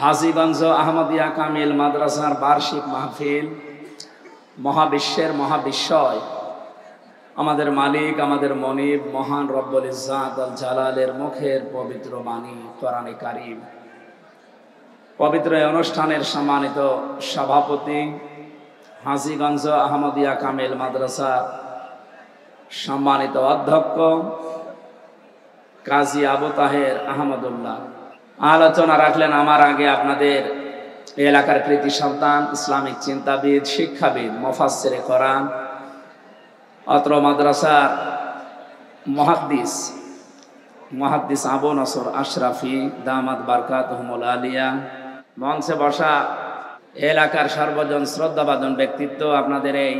হাজীগঞ্জ আহমদিয়া কামিল মাদ্রাসার বার্ষিক মাহফিল, মহাবিশ্বের মহাবিশ্বয় আমাদের মালিক, আমাদের মনিব, মহান রব্বুল ইজ্জাত আল জালালের মুখের পবিত্র বাণী কোরআনে কারীম। পবিত্র এই অনুষ্ঠানের সম্মানিত সভাপতি, হাজীগঞ্জ আহমদিয়া কামিল মাদ্রাসা সম্মানিত অধ্যক্ষ কাজী আবু তাহের আহমদুল্লাহ আলোচনা রাখলেন। আমার আগে আপনাদের এলাকার কৃতি সন্তান, ইসলামিক চিন্তাবিদ, শিক্ষাবিদ, মুফাসসিরে কোরআন, অত্র মাদ্রাসার মুহাদ্দিস আবু নসর আশরাফি দামাত বারকাতুহুমুল আলিয়া, মঞ্চে বসা এলাকার সর্বজন শ্রদ্ধাভাজন ব্যক্তিত্ব, আপনাদের এই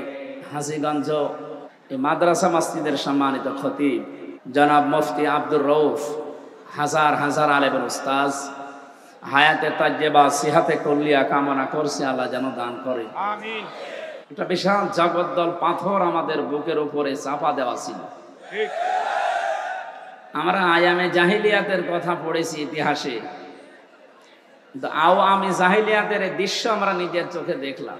হাজীগঞ্জ মাদ্রাসা মসজিদের সম্মানিত খতিব জনাব মুফতি আব্দুর রউফ, হাজার হাজার আলেমের উস্তাজ, হায়াতে তাজ্জেবা সিহাতে কুল্লিয়া কামনা করছে আল্লাহ যেন দান করে, আমিন। একটা বিশাল জগদ্দল পাথর আমাদের বুকের উপরে চাপা দেওয়া ছিল। আমরা আয়ামে জাহিলিয়াতের কথা পড়েছি ইতিহাসে, আমি জাহিলিয়াতের দৃশ্য আমরা নিজের চোখে দেখলাম।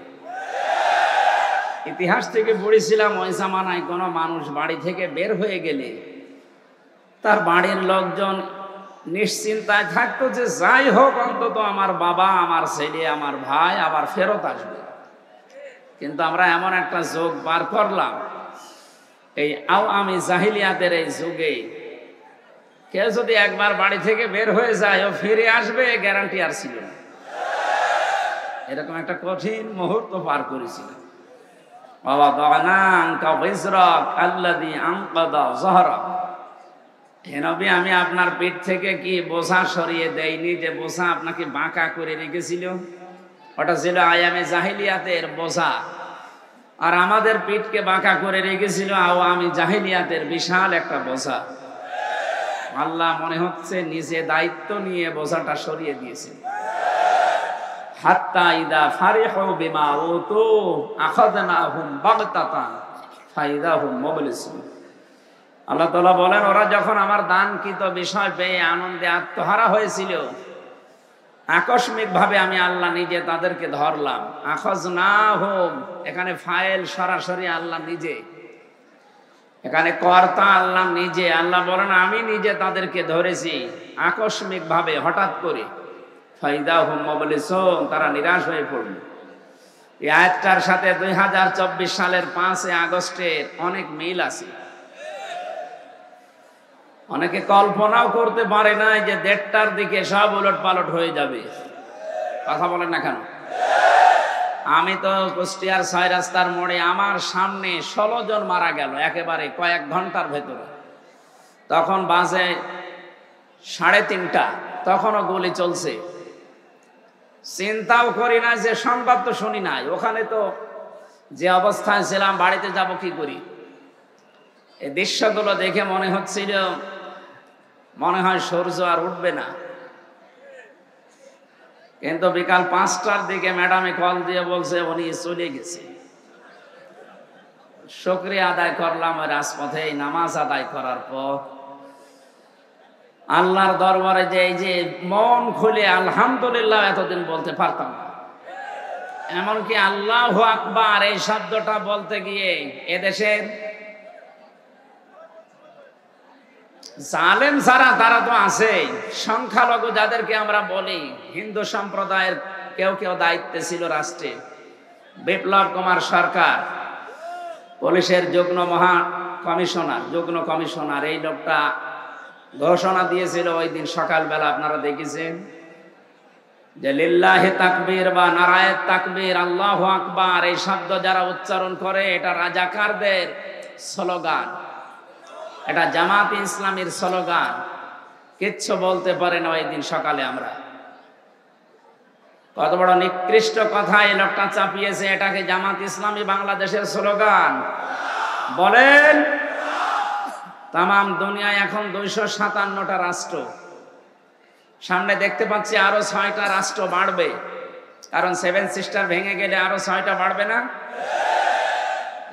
ইতিহাস থেকে পড়েছিলাম ওই জামানায় কোনো মানুষ বাড়ি থেকে বের হয়ে গেলে তার বাড়ির লোকজন নিশ্চিন্তায় থাকতো যে যাই হোক অন্তত আমার বাবা, আমার ছেলে, আমার ভাই আবার ফেরত আসবে। কিন্তু আমরা এমন একটা যুগ পার করলাম, এই আমি জাহিলিয়াতের এই যুগে কেউ যদি একবার বাড়ি থেকে বের হয়ে যায় ও ফিরে আসবে গ্যারান্টি আর ছিল না। এরকম একটা কঠিন মুহূর্ত পার করেছিল। আমি আপনার পেট থেকে কি বোঝা সরিয়ে দেয়নি, যে বোঝা আপনাকে বাঁকা করে রেখেছিল, ওটা ছিল আয়ামে জাহিলিয়াতের বোঝা। আর আমাদের পিঠকে বাঁকা করে রেখেছিল আমি জাহিলিয়াতের বিশাল একটা বোঝা। আল্লাহ মনে হচ্ছে নিজে দায়িত্ব নিয়ে বোঝাটা সরিয়ে দিয়েছে। হাত্তা ইদা ফারিহু বিমা উতু আখাযনাহুম বাগতাতান ফাইদাহুম মুবলিসুন। আল্লাহ তাআলা বলেন, ওরা যখন আমার দানকৃত বিষয় পেয়ে আনন্দে আত্মহারা হয়েছিল, আকস্মিক ভাবে আমি আল্লাহ নিজে তাদেরকে ধরলাম। আখাযনাহুম, এখানে ফাইল সরাসরি আল্লাহ নিজে, এখানে কর্তা আল্লাহ নিজে। আল্লাহ বলেন আমি নিজে তাদেরকে ধরেছি আকস্মিক ভাবে, হঠাৎ করে। ফাইদাহুম মুবলিসুন, তারা নিরাশ হয়ে পড়ল। এই আয়াতটার সাথে 2024 সালের 5 আগস্টের অনেক মিল আছে। অনেকে কল্পনাও করতে পারে না যে 1:30টার দিকে সব উলট পালট হয়ে যাবে। কথা বলেন না কেন? আমি তো কুষ্টিয়ার 6 রাস্তার মোড়ে আমার সামনে 16 জন মারা গেল একেবারে কয়েক ঘন্টার ভেতরে। তখন বাজে 3:30, তখনও গুলি চলছে। চিন্তাও করি না, যে সংবাদ তো শুনি নাই, ওখানে তো যে অবস্থায় ছিলাম বাড়িতে যাব কি করি। এই দৃশ্যগুলো দেখে মনে হচ্ছিল মনে হয় সূর্য আর উঠবে না। কিন্তু বিকাল 5টার দিকে ম্যাডামে কল দিয়ে বলছে উনি চলে গেছে। শুকরিয়া আদায় করলাম ওই রাজপথে নামাজ আদায় করার পর। আল্লাহর দরবারে যে এই যে মন খুলে আলহামদুলিল্লাহ এতদিন বলতে পারতাম না, এমনকি আল্লাহু আকবার এই শব্দটা বলতে গিয়ে এদেশের জালেম যারা, তারা তো আছে, সংখ্যালঘু যাদেরকে আমরা বলি, হিন্দু সম্প্রদায়ের কেউ কেউ দায়িত্বে ছিল রাষ্ট্রে। বিপ্লব কুমার সরকার, পুলিশের যুগ্ম কমিশনার, এই লোকটা ঘোষণা দিয়েছিল ওই দিন সকালবেলা, আপনারা দেখেছেন, যে লিল্লাহি তাকবীর বা নারায়ে তাকবীর, আল্লাহু আকবার এই শব্দ যারা উচ্চারণ করে এটা রাজাকারদের স্লোগান, এটা জামাত ইসলামীর স্লোগান। কিচ্ছু বলতে পারে না ওই দিন সকালে। আমরা কত বড় নিকৃষ্ট কথা এই লোকটা চাপিয়েছে, এটাকে জামাত ইসলামী বাংলাদেশের স্লোগান বলেন। তামাম দুনিয়ায় এখন 257টা রাষ্ট্র, সামনে দেখতে পাচ্ছি আরো 6টা রাষ্ট্র বাড়বে, কারণ 7 সিস্টার ভেঙে গেলে আরো 6টা বাড়বে না?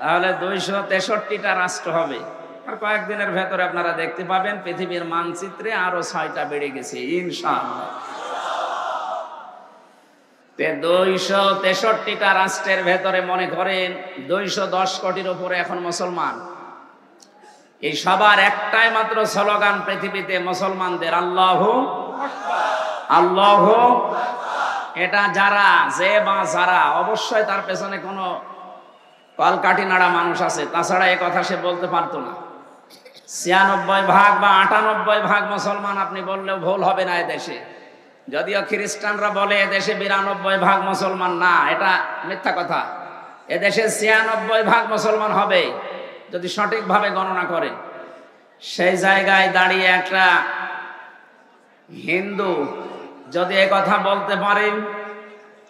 তাহলে 263টা রাষ্ট্র হবে। আর কয়েকদিনের ভেতরে আপনারা দেখতে পাবেন পৃথিবীর মানচিত্রে আরো 6টা বেড়ে গেছে ইনশাআল্লাহ। 263টা রাষ্ট্রের ভেতরে মনে করেন 210 কোটির উপরে এখন মুসলমান। এই সবার একটাই মাত্র স্লোগান পৃথিবীতে মুসলমানদের, আল্লাহু আল্লাহু। এটা যারা যে বা যারা, অবশ্যই তার পেছনে কোনো কলকাঠি নাড়া মানুষ আছে, তাছাড়া এই কথা সে বলতে পারতো না। 96 ভাগ বা 98 ভাগ মুসলমান আপনি বললেও ভুল হবে না এদেশে। যদিও খ্রিস্টানরা বলে এদেশে 92 ভাগ মুসলমান, না, এটা মিথ্যা কথা। এদেশে 96 ভাগ মুসলমান হবে যদি সঠিকভাবে গণনা করে। সেই জায়গায় দাঁড়িয়ে একটা হিন্দু যদি এই কথা বলতে পারে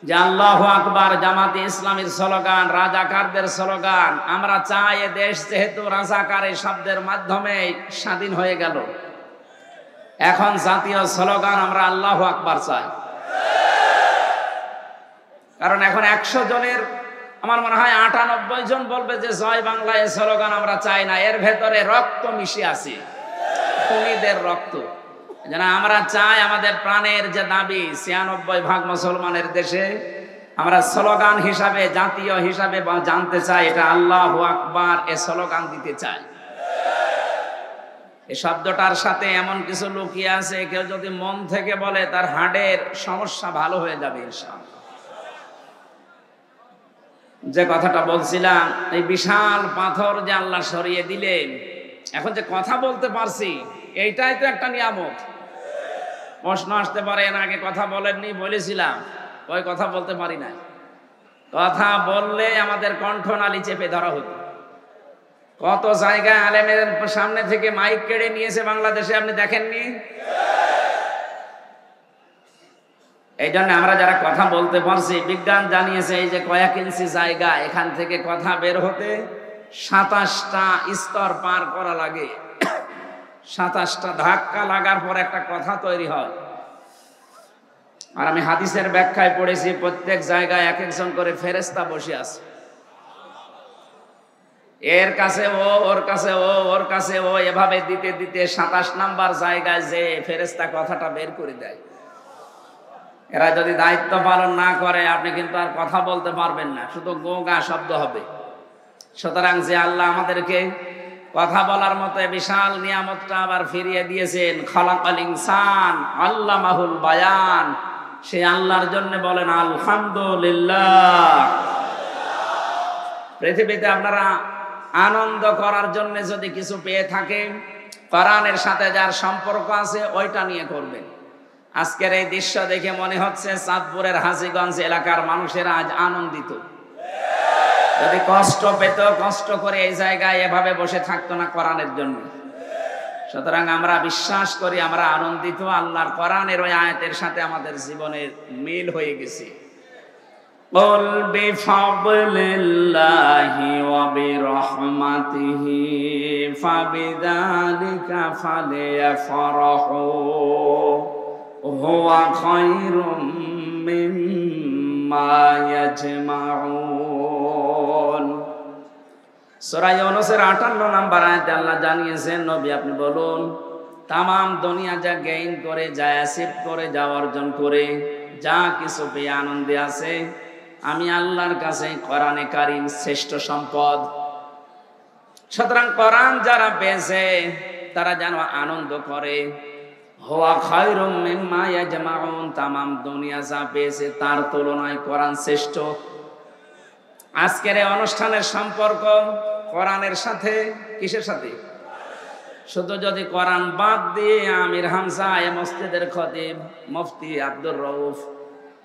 যে আল্লাহু আকবার জামাতে ইসলামীর স্লোগান, রাজাকারদের স্লোগান, আমরা চাই এ দেশ যেহেতু রাজাকারের শব্দের মাধ্যমে স্বাধীন হয়ে গেল, এখন জাতীয় স্লোগান আমরা আল্লাহু আকবার চাই। কারণ এখন 100 জনের আমার মনে হয় 98 জন বলবে যে জয় বাংলা এই স্লোগান আমরা চাই না। এর ভেতরে রক্ত মিশে আছে, খুনিদের রক্ত। যেন আমরা চাই আমাদের প্রাণের যে দাবি 96 ভাগ মুসলমানের দেশে, আমরা স্লোগান হিসাবে, জাতীয় হিসাবে জানতে চাই এটা আল্লাহু আকবার, এ স্লোগান দিতে চাই। এই শব্দটার সাথে এমন কিছু লুকিয়ে আছে, কেউ যদি মন থেকে বলে তার হার্টের সমস্যা ভালো হয়ে যাবে ইনশাআল্লাহ। যে কথাটা বলছিলাম, এই বিশাল পাথর যে আল্লাহ সরিয়ে দিলেন, এখন যে কথা বলতে পারছি এইটাই তো একটা নিয়ামত। প্রশ্ন আসতে পারে না আগে কথা বলেননি, বলেছিলাম ওই কথা বলতে পারি না। কথা বললে আমাদের কণ্ঠনালী চেপে ধরা হতো। কত জায়গায় আলেমের সামনে থেকে মাইক কেড়ে নিয়েছে বাংলাদেশে, আপনি দেখেননি? এই জন্য আমরা যারা কথা বলতে পারছি, বিজ্ঞান জানিয়েছে এই যে কয়েক ইঞ্চি জায়গা, এখান থেকে কথা বের হতে 27টা স্তর পার করা লাগে। 27টা ধাক্কা লাগার পর একটা কথা তৈরি হয়। আর আমি হাদিসের ব্যাখ্যায় পড়েছি প্রত্যেক জায়গায় এক একজন করে ফেরেশতা বসে আছে। এর কাছে ও, ওর কাছে ও, ওর কাছে ও, এভাবে দিতে দিতে 27 নাম্বার জায়গায় যে ফেরেশতা কথাটা বের করে দেয়। এরা যদি দায়িত্ব পালন না করে আপনি কিন্তু আর কথা বলতে পারবেন না, শুধু গোগা শব্দ হবে। সুতরাং যে আল্লাহ আমাদেরকে কথা বলার মতো বিশাল নিয়ামতটা আবার ফিরিয়ে দিয়েছেন, খালাকাল ইনসান আল্লামাহুল বায়ান, সেই আল্লাহর জন্য বলেন আলহামদুলিল্লাহ। পৃথিবীতে আপনারা আনন্দ করার জন্য যদি কিছু পেয়ে থাকেন, কোরআনের সাথে যার সম্পর্ক আছে ওইটা নিয়ে করবেন। আজকের এই দৃশ্য দেখে মনে হচ্ছে চাঁদপুরের হাজীগঞ্জ এলাকার মানুষেরা আজ আনন্দিত। যদি কষ্ট পেত, কষ্ট করে এই জায়গায় এভাবে বসে থাকতো না কোরআনের জন্য। সুতরাং আমরা বিশ্বাস করি, আমরা আনন্দিত, আল্লাহর কোরআনের ওই আয়াতের সাথে আমাদের জীবনের মিল হয়ে গেছে। قُلْ بِفَضْلِ اللَّهِ وَبِرَحْمَتِهِ فَبِذَلِكَ فَلْيَفْرَحُوا هُوَ خَيْرٌ مِّمَّا يَجْمَعُونَ। সূরা ইউনূসের 58 নম্বর আয়াতে আল্লাহ জানিয়েছেন, নবী আপনি বলুন, তাম দুনিয়া যা গেইন করে, যা অ্যাচিভ করে, যা অর্জন করে, যা কিছু পেয়ে আনন্দে আছে, আমি আল্লাহর কাছে কোরআনে কারীম শ্রেষ্ঠ সম্পদ। সুতরাং কোরআন যারা পেয়েছে তারা যেন আনন্দ করে। হুয়া খায়রুম মিম্মা ইয়াজমাউন, তামাম দুনিয়া যা পেয়েছে তার তুলনায় কোরআন শ্রেষ্ঠ। আজকের এই অনুষ্ঠানের সম্পর্ক কোরআনের সাথে, কিসের সাথে? শুধু যদি কোরআন বাদ দিয়ে আমির হামজা, এ মসজিদের খতিব মুফতি আব্দুর রউফ,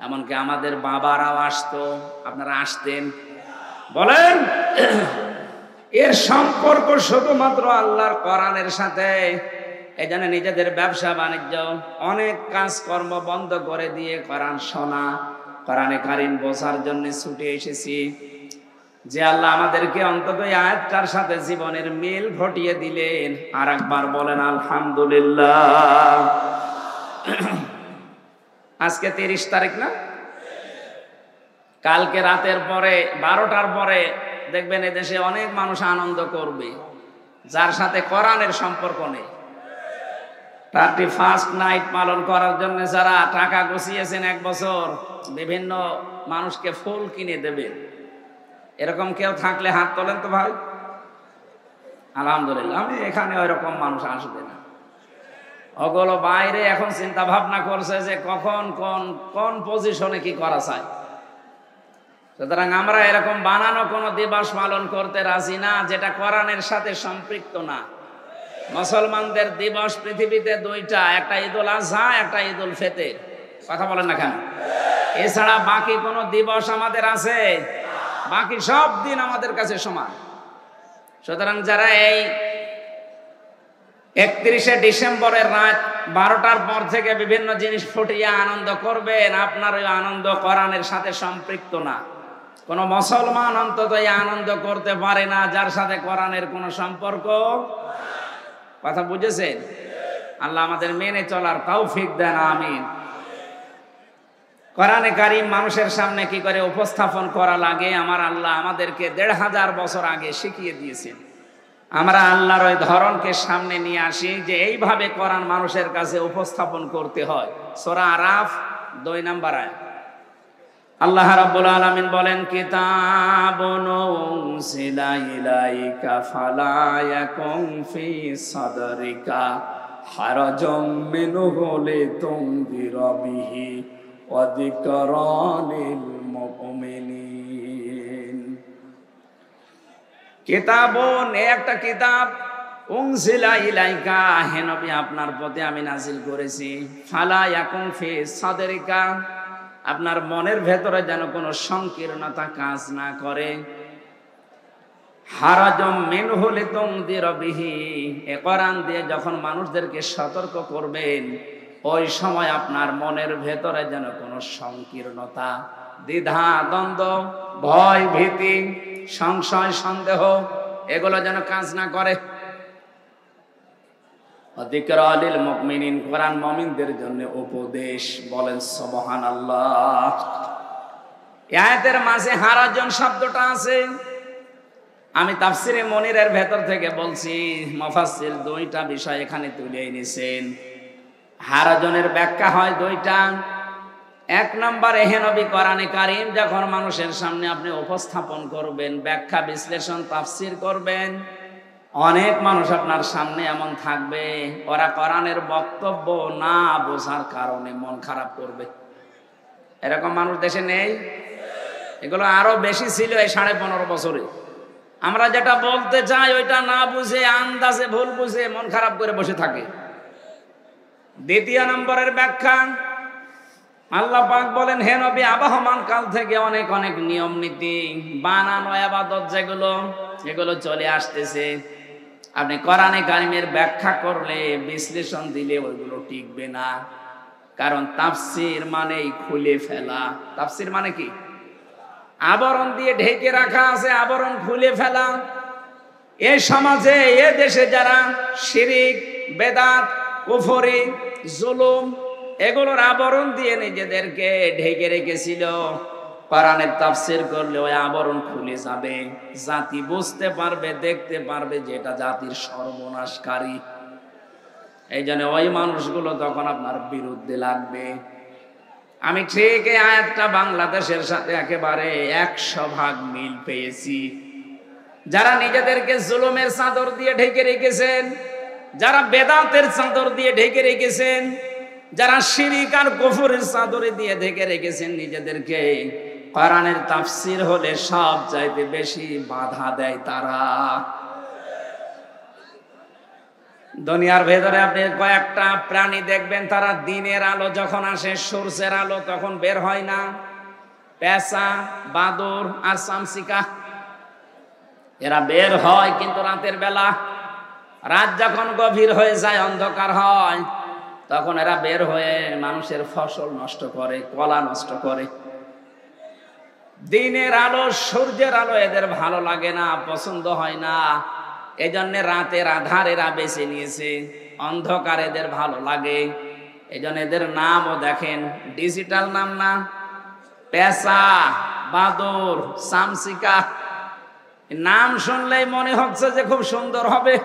এমনকি আমাদের বাবারাও আসতো, আপনারা আসতেন, বলেন এর সম্পর্ক শুধুমাত্র আল্লাহর কোরআনের সাথে। এই জন্য নিজেদের ব্যবসা বাণিজ্য অনেক কাজকর্ম বন্ধ করে দিয়ে কোরআন শোনা, কোরআনে কারীম বোঝার জন্য ছুটে এসেছি। যে আল্লাহ আমাদেরকে অন্তত এই আয়াতটার সাথে জীবনের মিল ঘটিয়ে দিলেন, আর একবার বলেন আলহামদুলিল্লাহ। আজকে 30 তারিখ না? কালকে রাতের পরে 12টার পরে দেখবেন এদেশে অনেক মানুষ আনন্দ করবে যার সাথে কোরআনের সম্পর্ক নেই। 31st নাইট পালন করার জন্য যারা টাকা গুছিয়েছেন 1 বছর বিভিন্ন মানুষকে ফুল কিনে দেবেন, এরকম কেউ থাকলে হাত তোলেন তো ভাই। আলহামদুলিল্লাহ, আমি এখানে ওইরকম মানুষ আসবে না। ওগুলো বাইরে এখন চিন্তা ভাবনা করছে যে কখন কোন পজিশনে কি করা যায়। সুতরাং আমরা এরকম বানানো কোনো দিবস পালন করতে রাজি না যেটা কোরআনের সাথে সম্পৃক্ত না। মুসলমানদের দিবস পৃথিবীতে 2টা, একটা ঈদুল আজহা, একটা ঈদুল ফিতর। কথা বলেন না কেন? এছাড়া বাকি কোনো দিবস আমাদের আছে? বাকি সব দিন আমাদের কাছে সমান। সুতরাং যারা এই 31শে ডিসেম্বরের রাত 12টার পর থেকে বিভিন্ন জিনিস ফুটিয়ে আনন্দ করবেন, আপনার ওই আনন্দ কোরআনের সাথে সম্পৃক্ত না। কোন মুসলমান অন্তত এই আনন্দ করতে পারে না যার সাথে কোরআনের কোনো সম্পর্ক। কথা বুঝেছেন? আল্লাহ আমাদের মেনে চলার তৌফিক দেন, আমিন। কোরআনে কারীম মানুষের সামনে কি করে উপস্থাপন করা লাগে আমার আল্লাহ আমাদেরকে 1500 বছর আগে শিখিয়ে দিয়েছেন। আমরা আল্লাহর ওই ধরনকে সামনে নিয়ে আসি যে এইভাবে কোরআন মানুষের কাছে উপস্থাপন করতে হয়। সূরা আরাফ 2 নম্বর আয়াত আল্লাহ রাব্বুল আলামিন বলেন, কিতাবুন উনজিলা ইলাইকা ফালা ইয়াকুন ফি সাদরিকা হারাজাম মিনহু লিতুনযিরা বিহি ওয়া যিকরা লিল মুমিনিন। কিতাবুন, একটা কিতাব, উনজিলা ইলাইকা, হে নবী আপনার প্রতি আমি নাজিল করেছি, ফালা ইয়াকুন ফি সাদরিকা, আপনার মনের ভেতরে যেন কোনো সংকীর্ণতা কাজ না করে। হারাজাম মিনহু লিতুনযিরা বিহি, এ কোরআন দিয়ে যখন মানুষদেরকে সতর্ক করবেন ওই সময় আপনার মনের ভেতরে যেন কোনো সংকীর্ণতা, দ্বিধা, দ্বন্দ্ব, ভয়, ভীতি, সংশয়, সন্দেহ এগুলো যেন কাজ না করে। যিকরা লিল মুমিনিন, কোরআন মুমিনদের জন্য উপদেশ। বলেন সুবহানাল্লাহ। এই আয়াতের মাঝে হারাজন শব্দটা আছে। আমি তাফসিরে মনিরের ভেতর থেকে বলছি, মুফাসসির 2টা বিষয় এখানে তুলে এনেছেন। হারাজনের ব্যাখ্যা হয় 2টা। 1 নম্বরে, হে নবী কোরআনে কারীম যখন মানুষের সামনে আপনি উপস্থাপন করবেন, ব্যাখ্যা বিশ্লেষণ তাফসির করবেন, অনেক মানুষ আপনার সামনে এমন থাকবে ওরা কোরআনের বক্তব্য না বোঝার কারণে মন খারাপ করবে। এরকম মানুষ দেশে নেই? এগুলো আরো বেশি ছিল এই 15.5 বছরে। আমরা যেটা বলতে চাই ওইটা না বুঝে আন্দাজে ভুল বুঝে মন খারাপ করে বসে থাকে। 2 নম্বরের ব্যাখ্যা, আল্লাহ পাক বলেন, হে নবী আবহমান কাল থেকে অনেক অনেক নিয়ম নীতি, বানানো ইবাদত যেগুলো এগুলো চলে আসতেছে। আপনি কোরআনে কারীমের ব্যাখ্যা করলে, বিশ্লেষণ দিলে ওইগুলো টিকবে না। কারণ তাফসীর মানেই খুলে ফেলা। তাফসীর মানে কি? আবরণ দিয়ে ঢেকে রাখা আছে, আবরণ খুলে ফেলা। এই সমাজে, এ দেশে যারা শিরিক, বেদাত, কুফরি, জুলুম এগুলোর আবরণ দিয়ে নিজেদেরকে ঢেকে রেখেছিল, কোরআনের তাফসীর করলে ওই আবরণ খুলে যাবে। জাতি বুঝতে পারবে, দেখতে পারবে যে এটা জাতির সর্বনাশকারী। এই জন্য ওই মানুষগুলো তখন আপনার বিরুদ্ধে লাগবে। আমি ঠিক এই আয়াতটা বাংলাদেশের সাথে একেবারে 100% মিল পেয়েছি। যারা নিজেদেরকে জুলুমের চাদর দিয়ে ঢেকে রেখেছেন, যারা বেদাতের চাদর দিয়ে ঢেকে রেখেছেন, যারা শিরিক আর কুফরের চাদরে দিয়ে ঢেকে রেখেছেন নিজেদেরকে, কোরআনের তাফসীর হলে সব চাইতে বেশি বাধা দেয় তারা। দুনিয়ার ভেতরে আপনি কয়েকটা প্রাণী দেখবেন, তারা দিনের আলো যখন আসে, সূর্যের আলো তখন বের হয় না। পেঁচা, বাদুড় আর চামচিকা এরা বের হয় কিন্তু রাতের বেলা। রাত যখন গভীর হয়ে যায়, অন্ধকার হয়, তখন এরা বের হয়ে মানুষের ফসল নষ্ট করে, কলা নষ্ট করে। দিনের আলো, সূর্যের আলো এদের ভালো লাগে না, পছন্দ হয় না। এই জন্য রাতের আধার এরা বেছে নিয়েছে, অন্ধকার এদের ভালো লাগে। এই জন্য এদের নামও দেখেন ডিজিটাল নাম না, পেঁচা, বাদুড়, চামচিকা। নাম শুনলেই মনে হচ্ছে যে খুব সুন্দর হবে।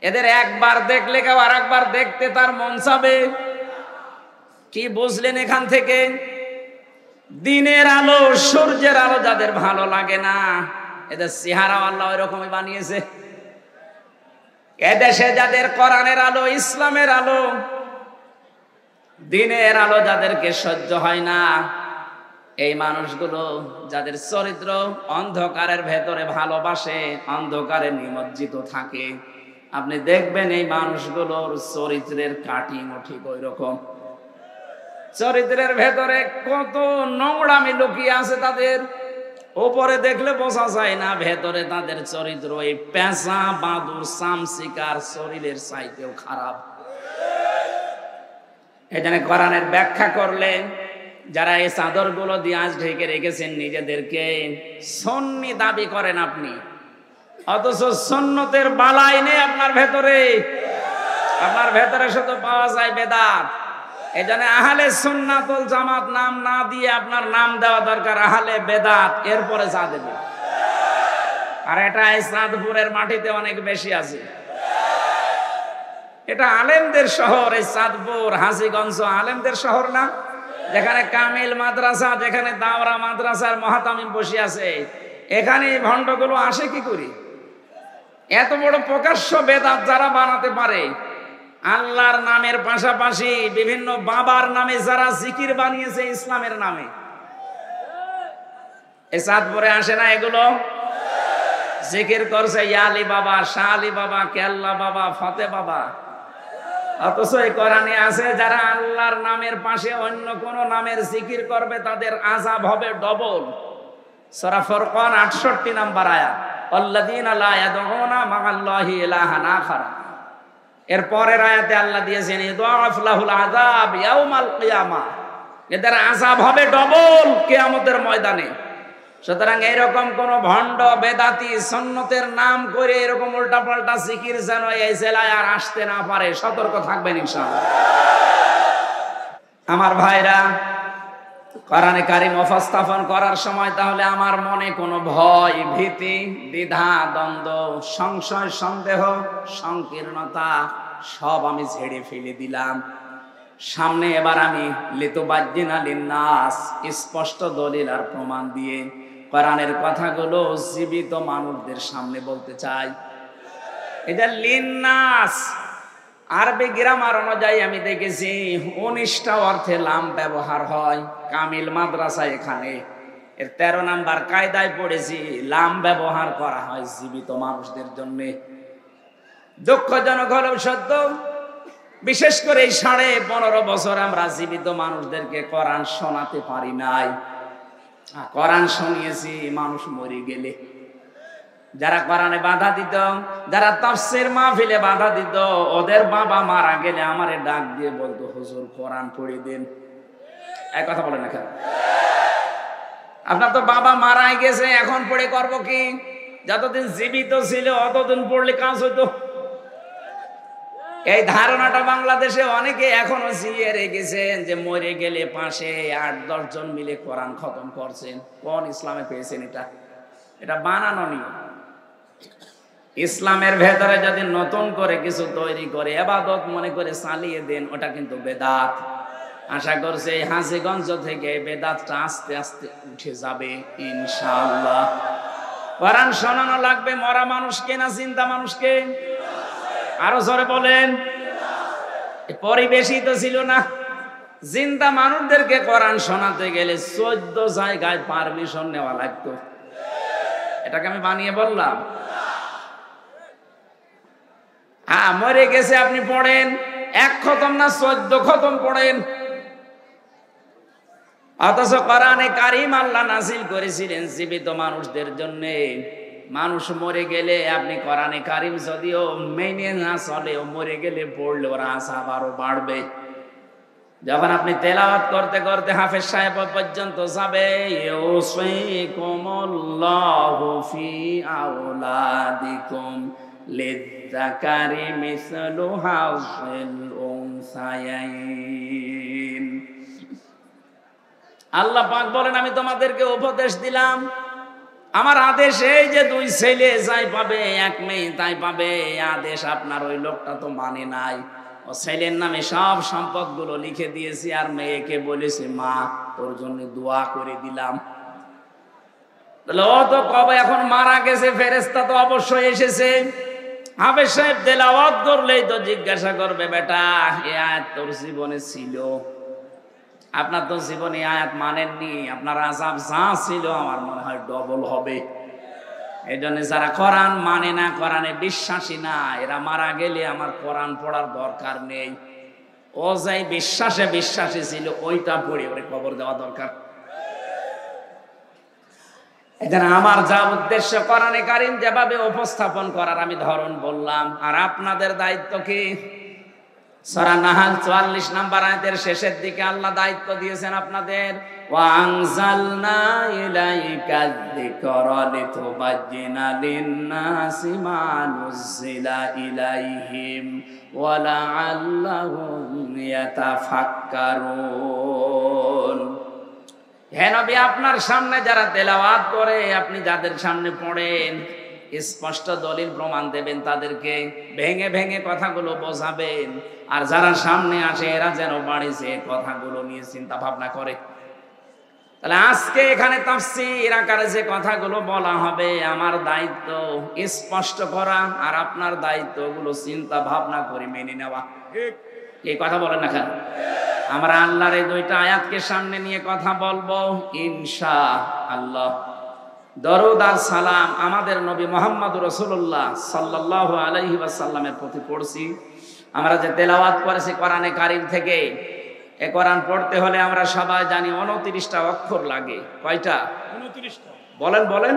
এদের একবার দেখলে কেউ আর একবার দেখতে তার মন চাবে। কি বুঝলেন এখান থেকে? দিনের আলো, সূর্যের আলো যাদের ভালো লাগে না, এদের চেহারা আল্লাহ ওইরকমই বানিয়েছে। এদেশে যাদের কোরআনের আলো, ইসলামের আলো, দিনের আলো যাদেরকে সহ্য হয় না, এই মানুষগুলো যাদের চরিত্র অন্ধকারের ভেতরে ভালোবাসে, অন্ধকারে নিমজ্জিত থাকে, আপনি দেখবেন এই মানুষগুলোর চরিত্রের কাটিং ঠিক ওই রকম। চরিত্রের ভেতরে কত নোংরামি লুকিয়ে আছে তাদের, উপরে দেখলে বোঝা যায় না, ভেতরে তাদের চরিত্র এই পেঁচা বাঁদুর চামচিকার শরীরের চাইতেও খারাপ। এখানে কোরআনের ব্যাখ্যা করলে যারা এই চাদর গুলো দিয়ে আজ ঢেকে রেখেছেন নিজেদেরকে, সুন্নি দাবি করেন আপনি, অথচ সুন্নতের বালাই নেই আপনার ভেতরে। আপনার ভেতরে শুধু পাওয়া যায় বেদাত। এই জন্য আহলে সুন্নাত ওয়াল জামাত নাম না দিয়ে আপনার নাম দেওয়া দরকার আহলে বেদাত, এরপরে চা দেবে। আর এটা এই চাঁদপুরের মাটিতে অনেক বেশি আছে। এটা আলেমদের শহর, এই চাঁদপুর হাজীগঞ্জ আলেমদের শহর না, যেখানে কামিল মাদ্রাসা, যেখানে দাওরা মাদ্রাসার মহাতামিম বসে আছে, এখানে এই ভণ্ডগুলো আসে কি করি? এত বড় প্রকাশ্য বেদাত যারা বানাতে পারে, আল্লাহর নামের পাশাপাশি বিভিন্ন বাবার নামে যারা জিকির বানিয়েছে ইসলামের নামে, এই চাঁদপুরে আসে না এগুলো? জিকির করছে ইয়া আলী বাবা, শাহ আলী বাবা, কেল্লা বাবা, ফতে বাবা। অথচ এই কোরআনে আছে যারা আল্লাহর নামের পাশে অন্য কোন নামের জিকির করবে তাদের আযাব হবে ডবল। সূরা ফুরকান 68 নম্বর আয়াত, আল্লাযীনা লা ইয়াদউনা মা'আল্লাহি ইলাহান আখার। এর পরের আয়াতে আল্লাহ দিয়েছেন ইদাফ লাহুল আযাব ইয়াউমাল কিয়ামাহ, এদের আযাব হবে ডবল কিয়ামতের ময়দানে। সুতরাং এরকম কোন ভণ্ড বেদাতি সুন্নতের নাম করে এরকম উল্টাপাল্টা জিকির যেন এই জেলায় আর আসতে না পারে, সতর্ক থাকবেন ইনশাআল্লাহ। আমার ভাইরা, কোরআনে কারীম উপস্থাপন করার সময় তাহলে আমার মনে কোনো ভয়, ভীতি, দ্বিধা, দ্বন্দ্ব, সংশয়, সন্দেহ, সংকীর্ণতা সব আমি ঝেড়ে ফেলে দিলাম। সামনে এবার আমি লিতুবাজ্জিনা লিন্নাস, স্পষ্ট দলিল আর প্রমাণ দিয়ে কোরআনের কথাগুলো জীবিত মানুষদের সামনে বলতে চাই। এটা লিন্নাস আরবি গ্রামার অনুযায়ী আমি দেখেছি 19টা অর্থে লাম ব্যবহার হয়। কামিল মাদ্রাসা এখানে এর 13 নাম্বার কায়দায় পড়েছি, লাম ব্যবহার করা হয় জীবিত মানুষদের জন্য। দুঃখজনক হলেও সত্য, বিশেষ করে এই 15.5 বছর আমরা জীবিত মানুষদেরকে কোরআন শোনাতে পারি নাই। কোরআন শুনিয়েছি মানুষ মরে গেলে। যারা কোরআনে বাধা দিত, যারা তাফসীর মাহফিলে বাধা দিত, ওদের বাবা মারা গেলে আমারে ডাক দিয়ে বলতো হুজুর কোরআন পড়ে দেন। এই কথা বলেন না কেন? আপনার তো বাবা মারাই গেছে, এখন পড়ে করব কি? যতদিন জীবিত ছিল অতদিন পড়লে কাজ হতো। এই ধারণাটা বাংলাদেশে অনেকে এখনো জিয়ে রেখেছেন যে মরে গেলে পাশে 8-10 জন মিলে কোরআন খতম করছেন। কোন ইসলামে পেয়েছেন এটা? এটা বানানো নিয়ম। ইসলামের ভেতরে যদি নতুন করে কিছু তৈরি করে ইবাদত মনে করে চালিয়ে দেন, ওটা কিন্তু বেদাত। আশা করছি এই হাজীগঞ্জ থেকে বেদাতটা আস্তে আস্তে উঠে যাবে ইনশাআল্লাহ। কোরআন শোনানো লাগবে মরা মানুষকে না জিন্দা মানুষকে? আরো জোরে বলেন। পরিবেশই তো ছিল না। জিন্দা মানুষদেরকে কোরআন শোনাতে গেলে 14 জায়গায় পারমিশন নেওয়া লাগতো। এটাকে আমি বানিয়ে বললাম? হ্যাঁ, মরে গেছে আপনি পড়েন, 1 খতম না 14 খতম পড়েন। অথচ কোরআনে কারীম আল্লাহ নাযিল করেছিলেন জীবিত মানুষদের জন্য। মানুষ মরে গেলে আপনি কোরআনে কারীম যদিও মেনে না চলেও মরে গেলে পড়লে ওরা আযাব আরো বাড়বে। যখন আপনি তেলাওয়াত করতে করতে হাফেজ সাহেব পর্যন্ত যাবে, ইউসিকুমুল্লাহু ফি আওলাদিকুম লিযযাকারি মিসলু হাযিল উনসায়াইন। আল্লাহ পাক বলেন আমি তোমাদেরকে উপদেশ দিলাম, আমার আদেশ এই যে 2 ছেলে যাই পাবে 1 মেয়ে তাই পাবে, আদেশ আপনার ওই লোকটা তো মানে নাই। ও ছেলের নামে সব সম্পদগুলো লিখে দিয়েছি, আর মেয়েকে বলেছে মা তোর জন্য দোয়া করে দিলাম। তাহলে ও তো কবে এখন মারা গেছে, ফেরেশতা তো অবশ্যই এসেছে। হাফেজ সাহেব তেলাওয়াত করলেই তো জিজ্ঞাসা করবে বেটা এই আয়াত তোর জীবনে ছিল? আপনার তো জীবনে আয়াত মানেননি, আপনার আযাব যা ছিল আমার মনে হয় ডবল হবে। এই জন্য যারা কোরআন মানে না, কোরআনে বিশ্বাসী না, এরা মারা গেলে আমার কোরআন পড়ার দরকার নেই। ও যাই বিশ্বাসী ছিল ওইটা পড়ে ওরে কবর দেওয়া দরকার। এখানে আমার যা উদ্দেশ্য কোরআনে কারীম যেভাবে উপস্থাপন করার আমি ধরন বললাম, আর আপনাদের দায়িত্ব কি? সূরা নাহাল 44 নম্বর আয়াতের শেষের দিকে আল্লাহ দায়িত্ব দিয়েছেন আপনাদের, ওয়া আনজালনা ইলাইকা যিকরা লিতুবাজ্জিনা লিন-নাসি মা নুযিলা ইলাইহিম ওয়া লাআল্লাহুম ইয়াতাফাক্কারুন। হে নবী, আপনার সামনে যারা তেলাওয়াত করে, আপনি যাদের সামনে পড়েন, স্পষ্ট দলিল প্রমাণ দেবেন, তাদেরকে ভেঙে ভেঙে কথাগুলো বোঝাবেন। আর যারা সামনে আসে এরা যেন বাড়িতে কথাগুলো নিয়ে চিন্তা ভাবনা করে। তাহলে আজকে এখানে তাফসীর আকারে যে কথাগুলো বলা হবে, আমার দায়িত্ব স্পষ্ট করা, আর আপনার দায়িত্ব ওগুলো চিন্তা ভাবনা করে মেনে নেওয়া। এই কথা বলেন না কেন? আমরা আল্লাহর এই 2টা আয়াতকে সামনে নিয়ে কথা বলবো ইনশাআল্লাহ। দরুদ আর সালাম আমাদের নবী মুহাম্মদ রাসূলুল্লাহ সাল্লাল্লাহু আলাইহি ওয়াসাল্লামের প্রতি পড়ছি। আমরা যে তেলাওয়াত করেছি কোরআনে কারীম থেকে, এই কোরআন পড়তে হলে আমরা সবাই জানি 29টা অক্ষর লাগে। কয়টা? 29টা। বলেন।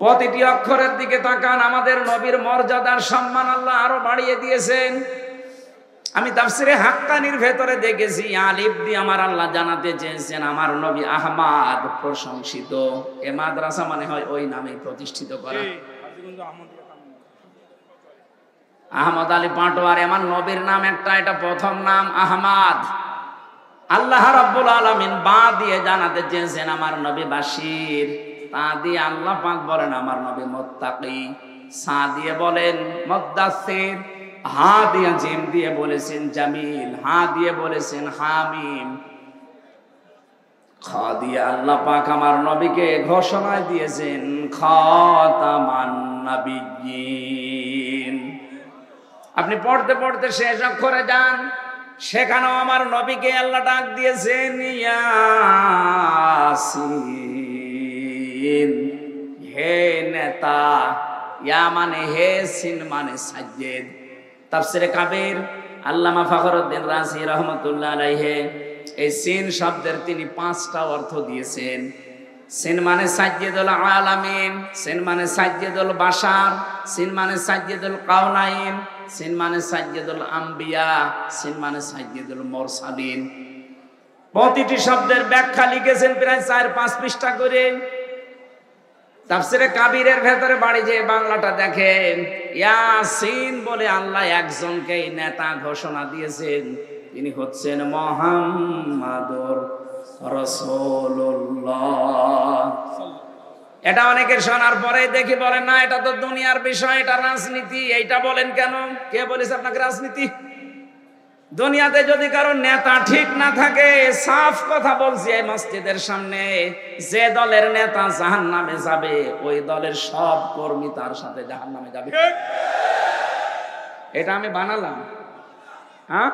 প্রতিটি অক্ষরের দিকে তাকান। আমাদের নবীর মর্যাদার সম্মান আল্লাহ আরো বাড়িয়ে দিয়েছেন। আমি তাফসিরে হাক্কানির ভেতরে দেখেছি আলিফ দিয়ে আমার আল্লাহ জানাতে চেয়েছেন আমার নবী আহমদ প্রশংসিত। এ মাদ্রাসা মানে হয় ওই নামে প্রতিষ্ঠিত করা। আহমদ আলী পাটোয়ার আমার নবীর নাম একটা, এটা প্রথম নাম আহমদ। আল্লাহ রাব্বুল আলামিন বা দিয়ে জানাতে চেয়েছেন আমার নবী বাশির। তা দিয়ে আল্লাহ পাক বলেন আমার নবী মুত্তাকি। সা দিয়ে বলেন মুদ্দাসসির। হা দিয়ে জিম দিয়ে বলেছেন জামিল। হা দিয়ে বলেছেন হামিম। খা দিয়ে আল্লাহ পাক আমার নবীকে ঘোষণা দিয়েছেন খাতামান নাবিয়্যিন। আপনি পড়তে পড়তে শেষ অক্ষরে যান, সেখানেও আমার নবীকে আল্লাহ ডাক দিয়েছেন ইয়াসিন। হে নেতা, ইয়া মানে হে, সিন মানে সাজ্জেদ। তাফসিরে কাবীর আল্লামা ফখরুদ্দিন রাজি রহমাতুল্লাহ আলাইহি এই সিন শব্দের তিনি 5টা অর্থ দিয়েছেন। সিন মানে সাজ্জেদুল আলামিন, সিন মানে সাজ্জেদুল বাশার, সিন মানে সাজ্জেদুল কাউনাইন, সিন মানে সাজ্জেদুল আম্বিয়া, সিন মানে সাজ্জেদুল মুরসালিন। প্রতিটি শব্দের ব্যাখ্যা লিখেছেন প্রায় 4-5 পৃষ্ঠা করে। তাফসিরে কাবীরের ভেতরে বাড়ি যে বাংলাটা দেখেন, ইয়াসিন বলে আল্লাহ একজনকে নেতা ঘোষণা দিয়েছেন, তিনি হচ্ছেন মুহাম্মাদুর রাসূলুল্লাহ। এটা অনেকের শোনার পরে দেখি বলেন না এটা তো দুনিয়ার বিষয়, এটা রাজনীতি। এইটা বলেন কেন? কে বলেছে আপনাকে রাজনীতি? দুনিয়াতে যদি কারো নেতা ঠিক না থাকে, সাফ কথা বলছি এই মসজিদের সামনে, যে দলের নেতা জাহান্নামে যাবে ওই দলের সব কর্মী তার সাথে জাহান্নামে যাবে। এটা আমি বানালাম। হ্যাঁ,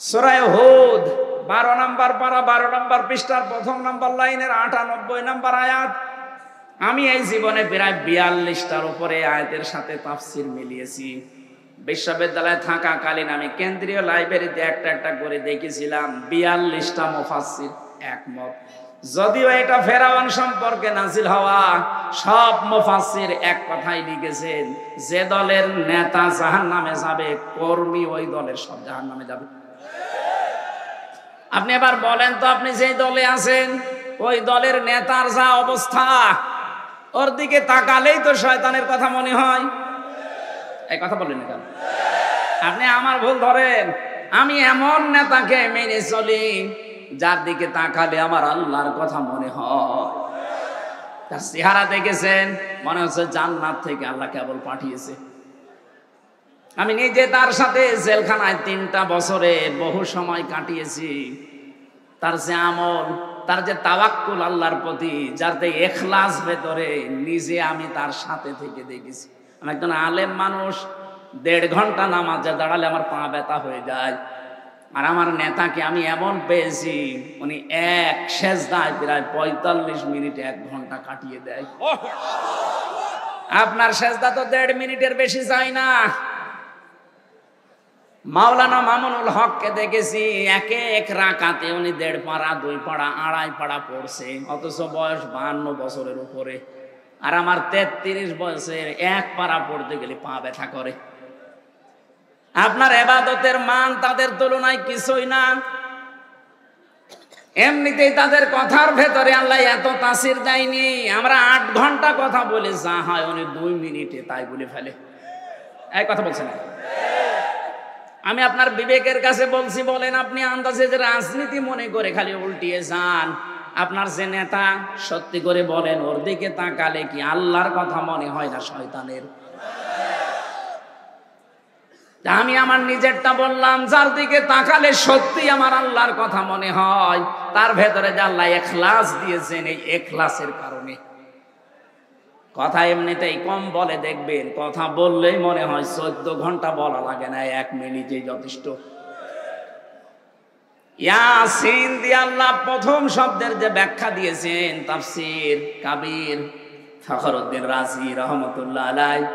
সূরা হুদ 12 নম্বর পারা 12 নম্বর পৃষ্ঠার 1ম নম্বর লাইনের 98 নম্বর আয়াত। আমি এই জীবনে প্রায় 42টার উপরে আয়াতের সাথে তাফসীর মিলিয়েছি। বিশ্ববিদ্যালয়ে থাকাকালীন আমি কেন্দ্রীয় লাইব্রেরিতে একটা করে দেখেছিলাম 42টা মুফাসসির একমত। যদিও এটা ফেরাউন সম্পর্কে নাজিল হওয়া, সব মুফাসসির এক কথাই লিখেছেন, যে দলের নেতা জাহান্নামে যাবে কর্মী ওই দলের সব জাহান্নামে যাবে। আপনি এবার বলেন তো, আপনি যেই দলে আছেন ওই দলের নেতার যা অবস্থা, ওর দিকে তাকালেই তো শয়তানের কথা মনে হয়। এই কথা বলেন না কেন? আপনি আমার ভুল ধরেন। আমি এমন নেতাকে মেনে চলি যার দিকে তাকালে আমার আল্লাহর কথা মনে হয়। তার চেহারা দেখেছেন, মনে হচ্ছে জান্নাত থেকে আল্লাহ কেবল পাঠিয়েছে। আমি নিজে তার সাথে জেলখানায় 3টা বছরে বহু সময় কাটিয়েছি। তার যে আমল, তার যে তাওয়াক্কুল আল্লাহর প্রতি, যার যে ইখলাস ভেতরে, নিজে আমি তার সাথে থেকে দেখেছি। আমি একজন আলেম মানুষ, 1.5 ঘন্টা নামাজে দাঁড়ালে আমার পা ব্যথা হয়ে যায়। আর আমার নেতাকে আমি এমন পেয়েছি, উনি এক সেজদায় প্রায় 45 মিনিট 1 ঘন্টা কাটিয়ে দেয়। আপনার সেজদা তো 1.5 মিনিটের বেশি যায় না। মাওলানা মামুনুল হককে দেখেছি এক রাকাতে উনি 1.5 পারা 2 পারা 2.5 পারা পড়ছে, অথচ বয়স 52 বছরের উপরে। আর আমার 33 বয়সের 1 পারা পড়তে গেলে পা ব্যথা করে। আপনার ইবাদতের মান তাদের তুলনায় কিছুই না। এমনিতেই তাদের কথার ভেতরে আল্লাহ এত তাসির দেয়নি। আমরা 8 ঘন্টা কথা বলে যা হয় উনি 2 মিনিটে তাই বলে ফেলে। এই কথা বলছেন না? আমি আপনার বিবেকের কাছে বলছি, বলেন আপনি আন্দাজে যে রাজনীতি মনে করে খালি উল্টিয়ে যান। আপনার যে নেতা, সত্যি করে বলেন, ওর দিকে তাকালে কি আল্লাহর কথা মনে হয় না শয়তানের? আমি আমার নিজেরটা বললাম, যার দিকে তাকালে সত্যি আমার আল্লাহর কথা মনে হয়, তার ভেতরে যে আল্লাহ ইখলাস দিয়েছেন, এই ইখলাসের কারণে। কথা এমনিতেই কম বলে, দেখবেন কথা বললেই মনে হয় 14 ঘন্টা বলা লাগে না, 1 মিনিটে যথেষ্ট। ইয়াসিন দিয়ে আল্লাহ প্রথম শব্দের যে ব্যাখ্যা দিয়েছেন, তাফসীর কাবীর ফখরুদ্দিন রাজি রহমতুল্লাহ আলাইহি,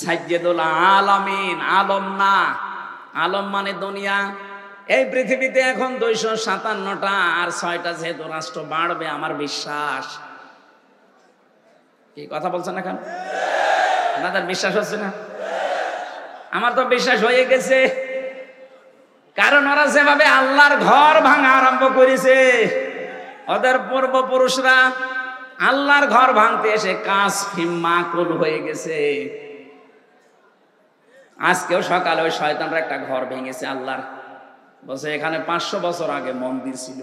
সাইয়্যিদুল আলামিন, আলম না, আলম মানে দুনিয়া। এই পৃথিবীতে এখন 257টা, আর 6টা যেহেতু রাষ্ট্র বাড়বে আমার বিশ্বাস। কি কথা বলছেন না কেন? আপনাদের বিশ্বাস হচ্ছে না? আমার তো বিশ্বাস হয়ে গেছে। কারণ ওরা যেভাবে আল্লাহর ঘর ভাঙা আরম্ভ করেছে, ওদের পূর্বপুরুষরা আল্লাহর ঘর ভাঙতে এসে কাসফিম মাকুল হয়ে গেছে। আজকেও সকালে ওই শয়তানরা একটা ঘর ভেঙেছে আল্লাহর, বলছে এখানে 500 বছর আগে মন্দির ছিল।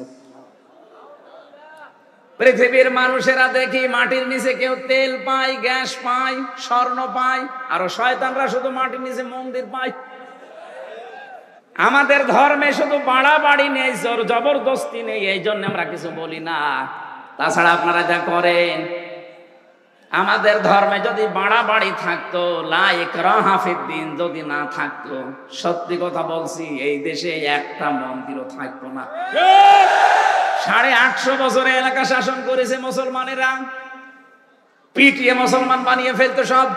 পৃথিবীর মানুষেরা দেখি মাটির নিচে কেউ তেল পায়, গ্যাস পায়, স্বর্ণ পায়, আর শয়তানরা শুধু মাটির নিচে মন্দির পায়। আমাদের ধর্মে শুধু বাড়াবাড়ি নেই, জোর জবরদস্তি নেই, এই জন্য আমরা কিছু বলি না। তাছাড়া আপনারা যা করেন, আমাদের ধর্মে যদি বাড়াবাড়ি থাকতো, লা ইকরাহা ফিদ্দিন যদি না থাকতো, সত্যি কথা বলছি, এই দেশে একটা মন্দিরও থাকতো না। 850 বছরে এলাকা শাসন করেছে মুসলমানেরা, পিটিয়ে মুসলমান বানিয়ে ফেলতো সব।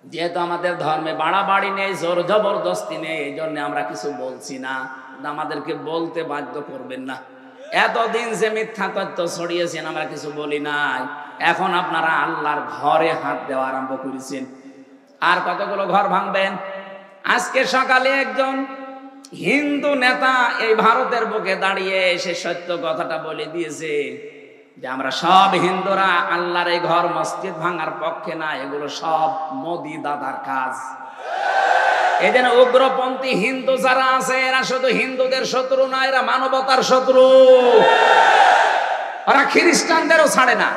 যেহেতু আমাদের ধর্মে বাড়াবাড়ি নেই, জোর জবরদস্তি নেই, এই জন্য আমরা কিছু বলছি না। আমাদেরকে বলতে বাধ্য করবেন না। এতদিন যে মিথ্যা তথ্য ছড়িয়েছেন আমরা কিছু বলি নাই। এখন আপনারা আল্লাহর ঘরে হাত দেওয়া আরম্ভ করেছেন। আর কতগুলো ঘর ভাঙবেন? আজকে সকালে একজন হিন্দু নেতা এই ভারতের বুকে দাঁড়িয়ে এসে সত্য কথাটা বলে দিয়েছে যে আমরা সব হিন্দুরা আল্লাহর এই ঘর মসজিদ ভাঙার পক্ষে না, এগুলো সব মোদি দাদার কাজ। এই জন্য উগ্রপন্থী হিন্দু যারা আছে, এরা শুধু হিন্দুদের শত্রু না, এরা মানবতার শত্রু। ওরা খ্রিস্টানদেরও ছাড়ে না।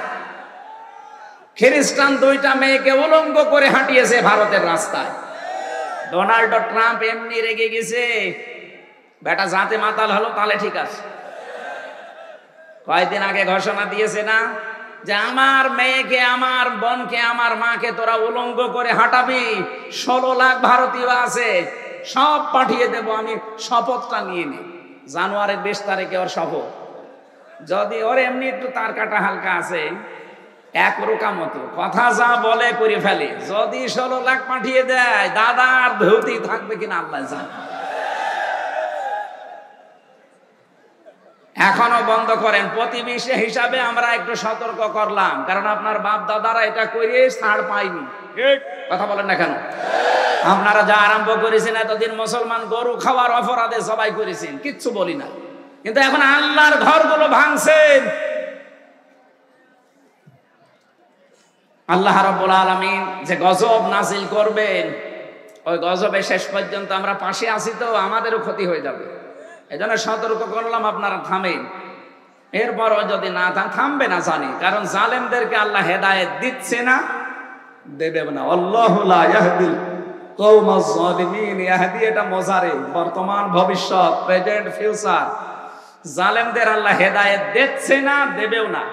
খ্রিস্টান 2টা মেয়েকে উলঙ্গ করে হাঁটিয়েছে ভারতের রাস্তায়। ডোনাল্ড ট্রাম্প এমনি রেগে গেছে, বেটা জাতে মাতাল হলো তাহলে ঠিক আছে। কয়েকদিন আগে ঘোষণা দিয়েছে না যে আমার মেয়েকে, আমার বোনকে, আমার মাকে তোরা উলঙ্গ করে হাঁটাবি, 16 লাখ ভারতীয় আছে, সব পাঠিয়ে দেব। আমি শপথটা নিয়ে নিই, জানুয়ারির 20 তারিখে ওর শপথ। যদি ওর এমনি একটু তার কাটা হালকা আছে, এক রোকা মতো কথা যা বলে করে ফেলে, যদি 16 লাখ পাঠিয়ে দেয়, দাদার ধুতি থাকবে কিনা আল্লাহ জানে। এখনো বন্ধ করেন। প্রতিবেশী হিসাবে আমরা একটু সতর্ক করলাম, কারণ আপনার বাপ দাদারা এটা করে ছাড় পায়নি। কথা বলেন না কেন? আপনারা যা আরম্ভ করেছেন এতদিন, মুসলমান গরু খাওয়ার অপরাধে সবাই করেছেন, কিচ্ছু বলি না। কিন্তু এখন আল্লাহর ঘরগুলো ভাঙছেন। আল্লাহ রাব্বুল আলামিন যে গজব নাজিল করবেন, ওই গজবে শেষ পর্যন্ত আমরা পাশে আছি তো, আমাদেরও ক্ষতি হয়ে যাবে। এজন্য সতর্ক করলাম, আপনারা থামেন। এরপরও যদি না থামবে না জানি, কারণ জালেমদেরকে আল্লাহ হেদায়েত দিচ্ছে না, দেবে না। আল্লাহু লা ইয়াহদিল কওমাজ জালিমিন, ইয়াহদি এটা মোজারে, বর্তমান ভবিষ্যৎ, প্রেজেন্ট ফিউচার। জালেমদের আল্লাহ হেদায়েত দিচ্ছে না, দেবেও না।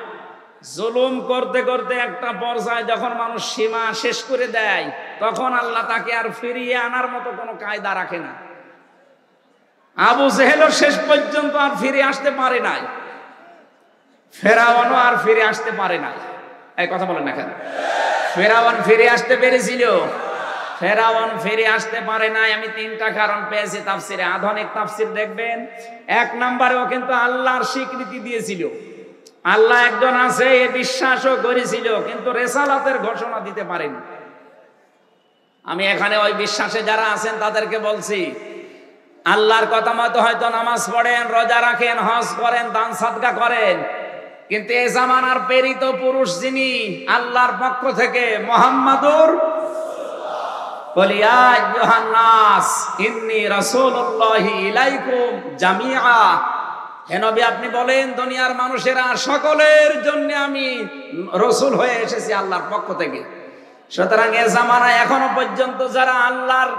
জুলুম করতে করতে একটা পর্যায়ে যখন মানুষ সীমা শেষ করে দেয়, তখন আল্লাহ তাকে আর ফিরিয়ে আনার মতো কোনো কায়দা রাখে না। আবু জেহেলও শেষ পর্যন্ত আর ফিরে আসতে পারে নাই, ফেরাউনও আর ফিরে আসতে পারে নাই। এই কথা বলেন না কেন? ফেরাউন ফিরে আসতে পেরেছিল? ফেরাউন ফিরে আসতে পারে নাই। আমি তিনটা কারণ পেয়েছি তাফসিরে। আধুনিক তাফসির দেখবেন, এক নম্বরেও কিন্তু আল্লাহর স্বীকৃতি দিয়েছিল, আল্লাহ একজন আছে এ বিশ্বাসও করেছিল, কিন্তু রেসালাতের ঘোষণা দিতে পারেনি। আমি এখানে ওই বিশ্বাসে যারা আছেন তাদেরকে বলছি, আল্লাহর কথা মতো হয়তো নামাজ পড়েন, রোজা রাখেন, হজ করেন, দান সাদকা করেন, কিন্তু এই জামানার প্রেরিত পুরুষ যিনি আল্লাহর পক্ষ থেকে, মুহাম্মাদুর বলি ইয়া আইয়ুহান নাস ইন্নী রাসূলুল্লাহি ইলাইকুম জামিআ। হে নবী, আপনি বলেন দুনিয়ার মানুষেরা সকলের জন্য আমি রাসূল হয়ে এসেছি আল্লাহর পক্ষ থেকে। সুতরাং এই জামানায় এখনো পর্যন্ত যারা আল্লাহর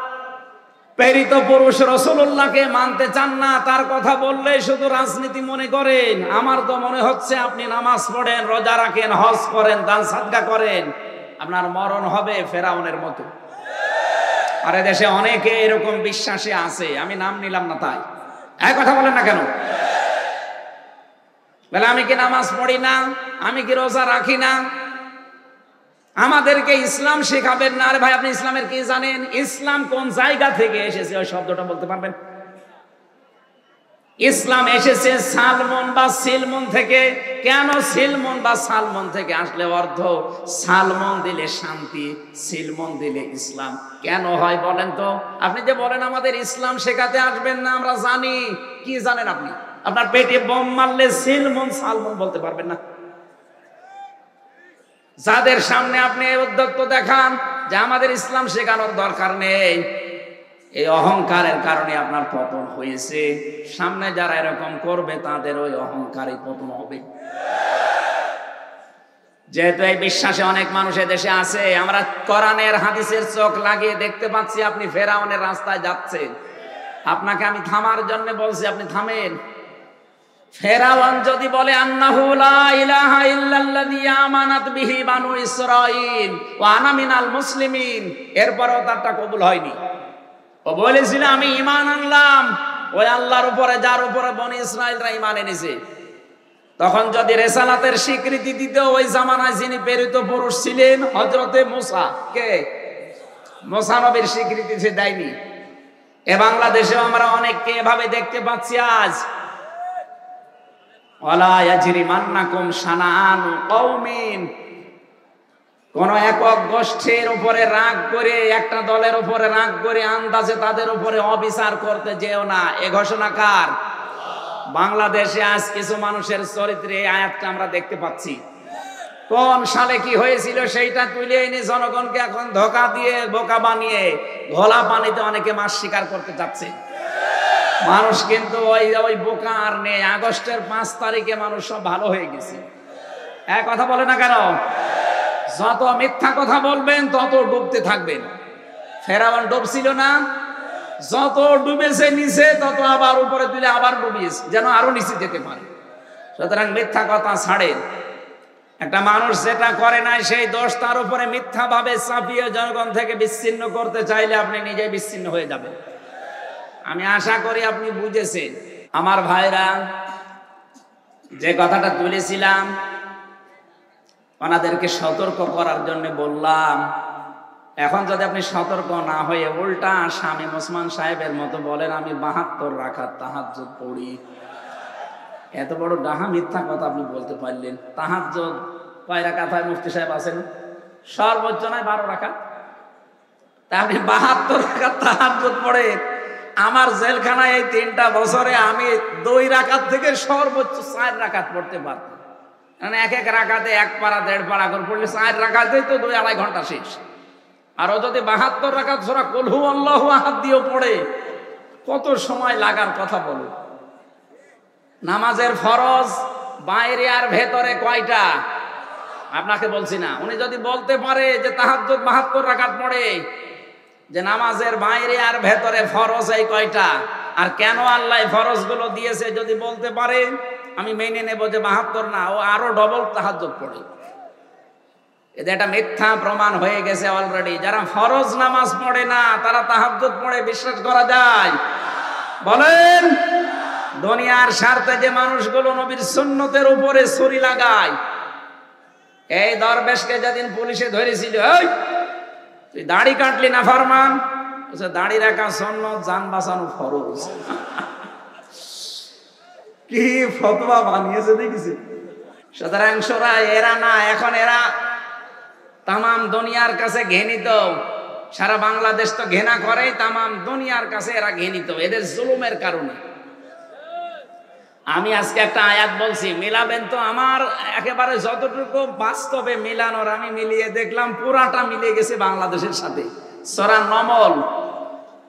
প্রেরিত পুরুষ রাসূলুল্লাহকে মানতে চান না, তার কথা বললে শুধু রাজনীতি মনে করেন। আমার তো মনে হচ্ছে আপনি নামাজ পড়েন, রোজা রাখেন, হজ করেন, দান সাদকা করেন, আপনার মরণ হবে ফেরাউনের মতো। আর দেশে অনেকে এরকম বিশ্বাসে আছে, আমি নাম নিলাম না তাই। এই কথা বলেন না কেন? বলে আমি কি নামাজ পড়ি না, আমি কি রোজা রাখি না, আমাদেরকে ইসলাম শেখাবেন না। আরে ভাই, আপনি ইসলামের কি জানেন? ইসলাম কোন জায়গা থেকে এসেছে ওই শব্দটা বলতে পারবেন? ইসলাম এসেছে সালমন বা সিলমন থেকে। কেন সিলমন বা সালমন থেকে আসলে? অর্থ সালমন দিলে শান্তি, সিলমন দিলে ইসলাম। কেন হয় বলেন তো? আপনি যে বলেন আমাদের ইসলাম শেখাতে আসবেন না, আমরা জানি। কি জানেন আপনি? আপনার পেটে বোম মারলে সিলমন সালমন বলতে পারবেন না। যাদের সামনে আপনি উদ্যত্ত দেখান যে আমাদের ইসলাম শেখানোর দরকার নেই, এই অহংকারের কারণে আপনার পতন হয়েছে। সামনে যারা এরকম করবে তাদের ওই অহংকারই পতন হবে। যেহেতু এই বিশ্বাসে অনেক মানুষ দেশে আছে, আমরা কোরআনের হাদিসের চোখ লাগিয়ে দেখতে পাচ্ছি আপনি ফেরাউনের রাস্তায় যাচ্ছেন। আপনাকে আমি থামার জন্য বলছি, আপনি থামেন। ফেরাউন যদি বলে আন্নাহু লা ইলাহা ইল্লাল্লাযী আমানাত বিহি বানু ইসরাঈল ওয়া আনা মিনাল মুসলিমিন, এরপরও তারটা কবুল হয়নি। ও বলেছিল আমি ঈমান আনলাম ওই আল্লাহর উপরে যার উপরে বনি ইসরাঈলরা ঈমান এনেছে। তখন যদি রিসালাতের স্বীকৃতি দিত, ওই জামানায় যিনি প্রেরিত পুরুষ ছিলেন হযরতে মুসা, কে? মুসা নবীর স্বীকৃতি সে দেয়নি। এ বাংলাদেশেও আমরা অনেককে এভাবে দেখতে পাচ্ছি আজ। ওয়ালা ইয়াজরিমান্নাকুম শানাআনু কওমিন, কোন একক গোষ্ঠীর উপরে রাগ করে, একটা দলের উপরে রাগ করে আন্দাজে তাদের উপরে অবিচার করতে যেও না। এ ঘোষণা কার? বাংলাদেশে আজ কিছু মানুষের চরিত্রে এই আয়াতটা আমরা দেখতে পাচ্ছি। কোন সালে কি হয়েছিল সেইটা তুলে এনে জনগণকে এখন ধোঁকা দিয়ে বোকা বানিয়ে ঘোলা পানিতে অনেকে মাছ শিকার করতে চাচ্ছে। মানুষ কিন্তু ওই বোকা আর নেই। আগস্টের 5 তারিখে মানুষ সব ভালো হয়ে গেছে। এক কথা বলে না কেন? যত মিথ্যা কথা বলবেন তত ডুবতে থাকবেন। ফেরাউন ডুবছিল না? যত ডুবেছে নিচে, তত আবার উপরে তুলে আবার ডুবিয়েছে, যেন আরো নিচে যেতে পারে। সুতরাং মিথ্যা কথা ছাড়েন। একটা মানুষ যেটা করে নাই সেই দোষ তার উপরে মিথ্যা ভাবে চাপিয়ে জনগণ থেকে বিচ্ছিন্ন করতে চাইলে আপনি নিজে বিচ্ছিন্ন হয়ে যাবেন। আমি আশা করি আপনি বুঝেছেন। আমার ভাইরা, যে কথাটা তুলেছিলাম ওনাদেরকে সতর্ক করার জন্য বললাম। এখন যদি আপনি সতর্ক না হয়ে উল্টা শামীম ওসমান সাহেবের মতো বলেন আমি 72 রাকাত তাহাজ্জুদ পড়ি, এত বড় ডাহা মিথ্যা কথা আপনি বলতে পারলেন। তাহাজ্জুদ কয় রাকাত হয়? মুফতি সাহেব আছেন সর্বোচ্চ নয় 12 রাকাত। তা আপনি 72 রাকাত তাহাজ্জুদ পড়েন। আমার জেলখানায় এই 3টা বছরে আমি 2 রাকাত থেকে সর্বোচ্চ 4 রাকাত পড়তে পারতাম। মানে এক এক রাকাতে 1 পারা 1.5 পারা করে পড়লে 4 রাকাতেই তো 2-2.5 ঘন্টা শেষ। আর ও যদি 72 রাকাত সূরা কুল হু আল্লাহু আহাদ দিয়েও পড়ে, কত সময় লাগার কথা বলো। নামাজের ফরজ বাইরে আর ভেতরে কয়টা? আপনাকে বলছি না, উনি যদি বলতে পারে যে তাহাজ্জুদ 72 রাকাত পড়ে, যে নামাজের বাইরে আর ভেতরে ফরজ এই কয়টা, আর কেন আল্লাহ ফরজ গুলো দিয়েছে যদি বলতে পারে, আমি মেনে নেব যে 72 না, ও আরো ডবল তাহাজ্জুদ পড়ে। এটা একটা মিথ্যা প্রমাণ হয়ে গেছে অলরেডি। যারা ফরজ নামাজ পড়ে না তারা তাহাজ্জুদ পড়ে, বিশ্বাস করা যায়? বলেন। দুনিয়ার স্বার্থে যে মানুষগুলো নবীর সুন্নতের উপরে ছুরি লাগায়, এই দরবেশকে যেদিন পুলিশে ধরেছিল, এই তুই দাড়ি কাটলি না ফরমান, দাড়ি রাখা সুন্নত, জান বাঁচানো ফরজ। কি ফতোয়া বানিয়েছে দেখেছি। সুতরাং এরা না, এখন এরা তামাম দুনিয়ার কাছে ঘৃণিত। সারা বাংলাদেশ তো ঘৃণা করে, তামাম দুনিয়ার কাছে এরা ঘৃণিত এদের জুলুমের কারণে। আমি আজকে একটা আয়াত বলছি, মিলাবেন তো? আমার একেবারে যতটুকু বাস্তবে মিলানোর আমি মিলিয়ে দেখলাম, পুরাটা মিলে গেছে বাংলাদেশের সাথে। সূরা নমল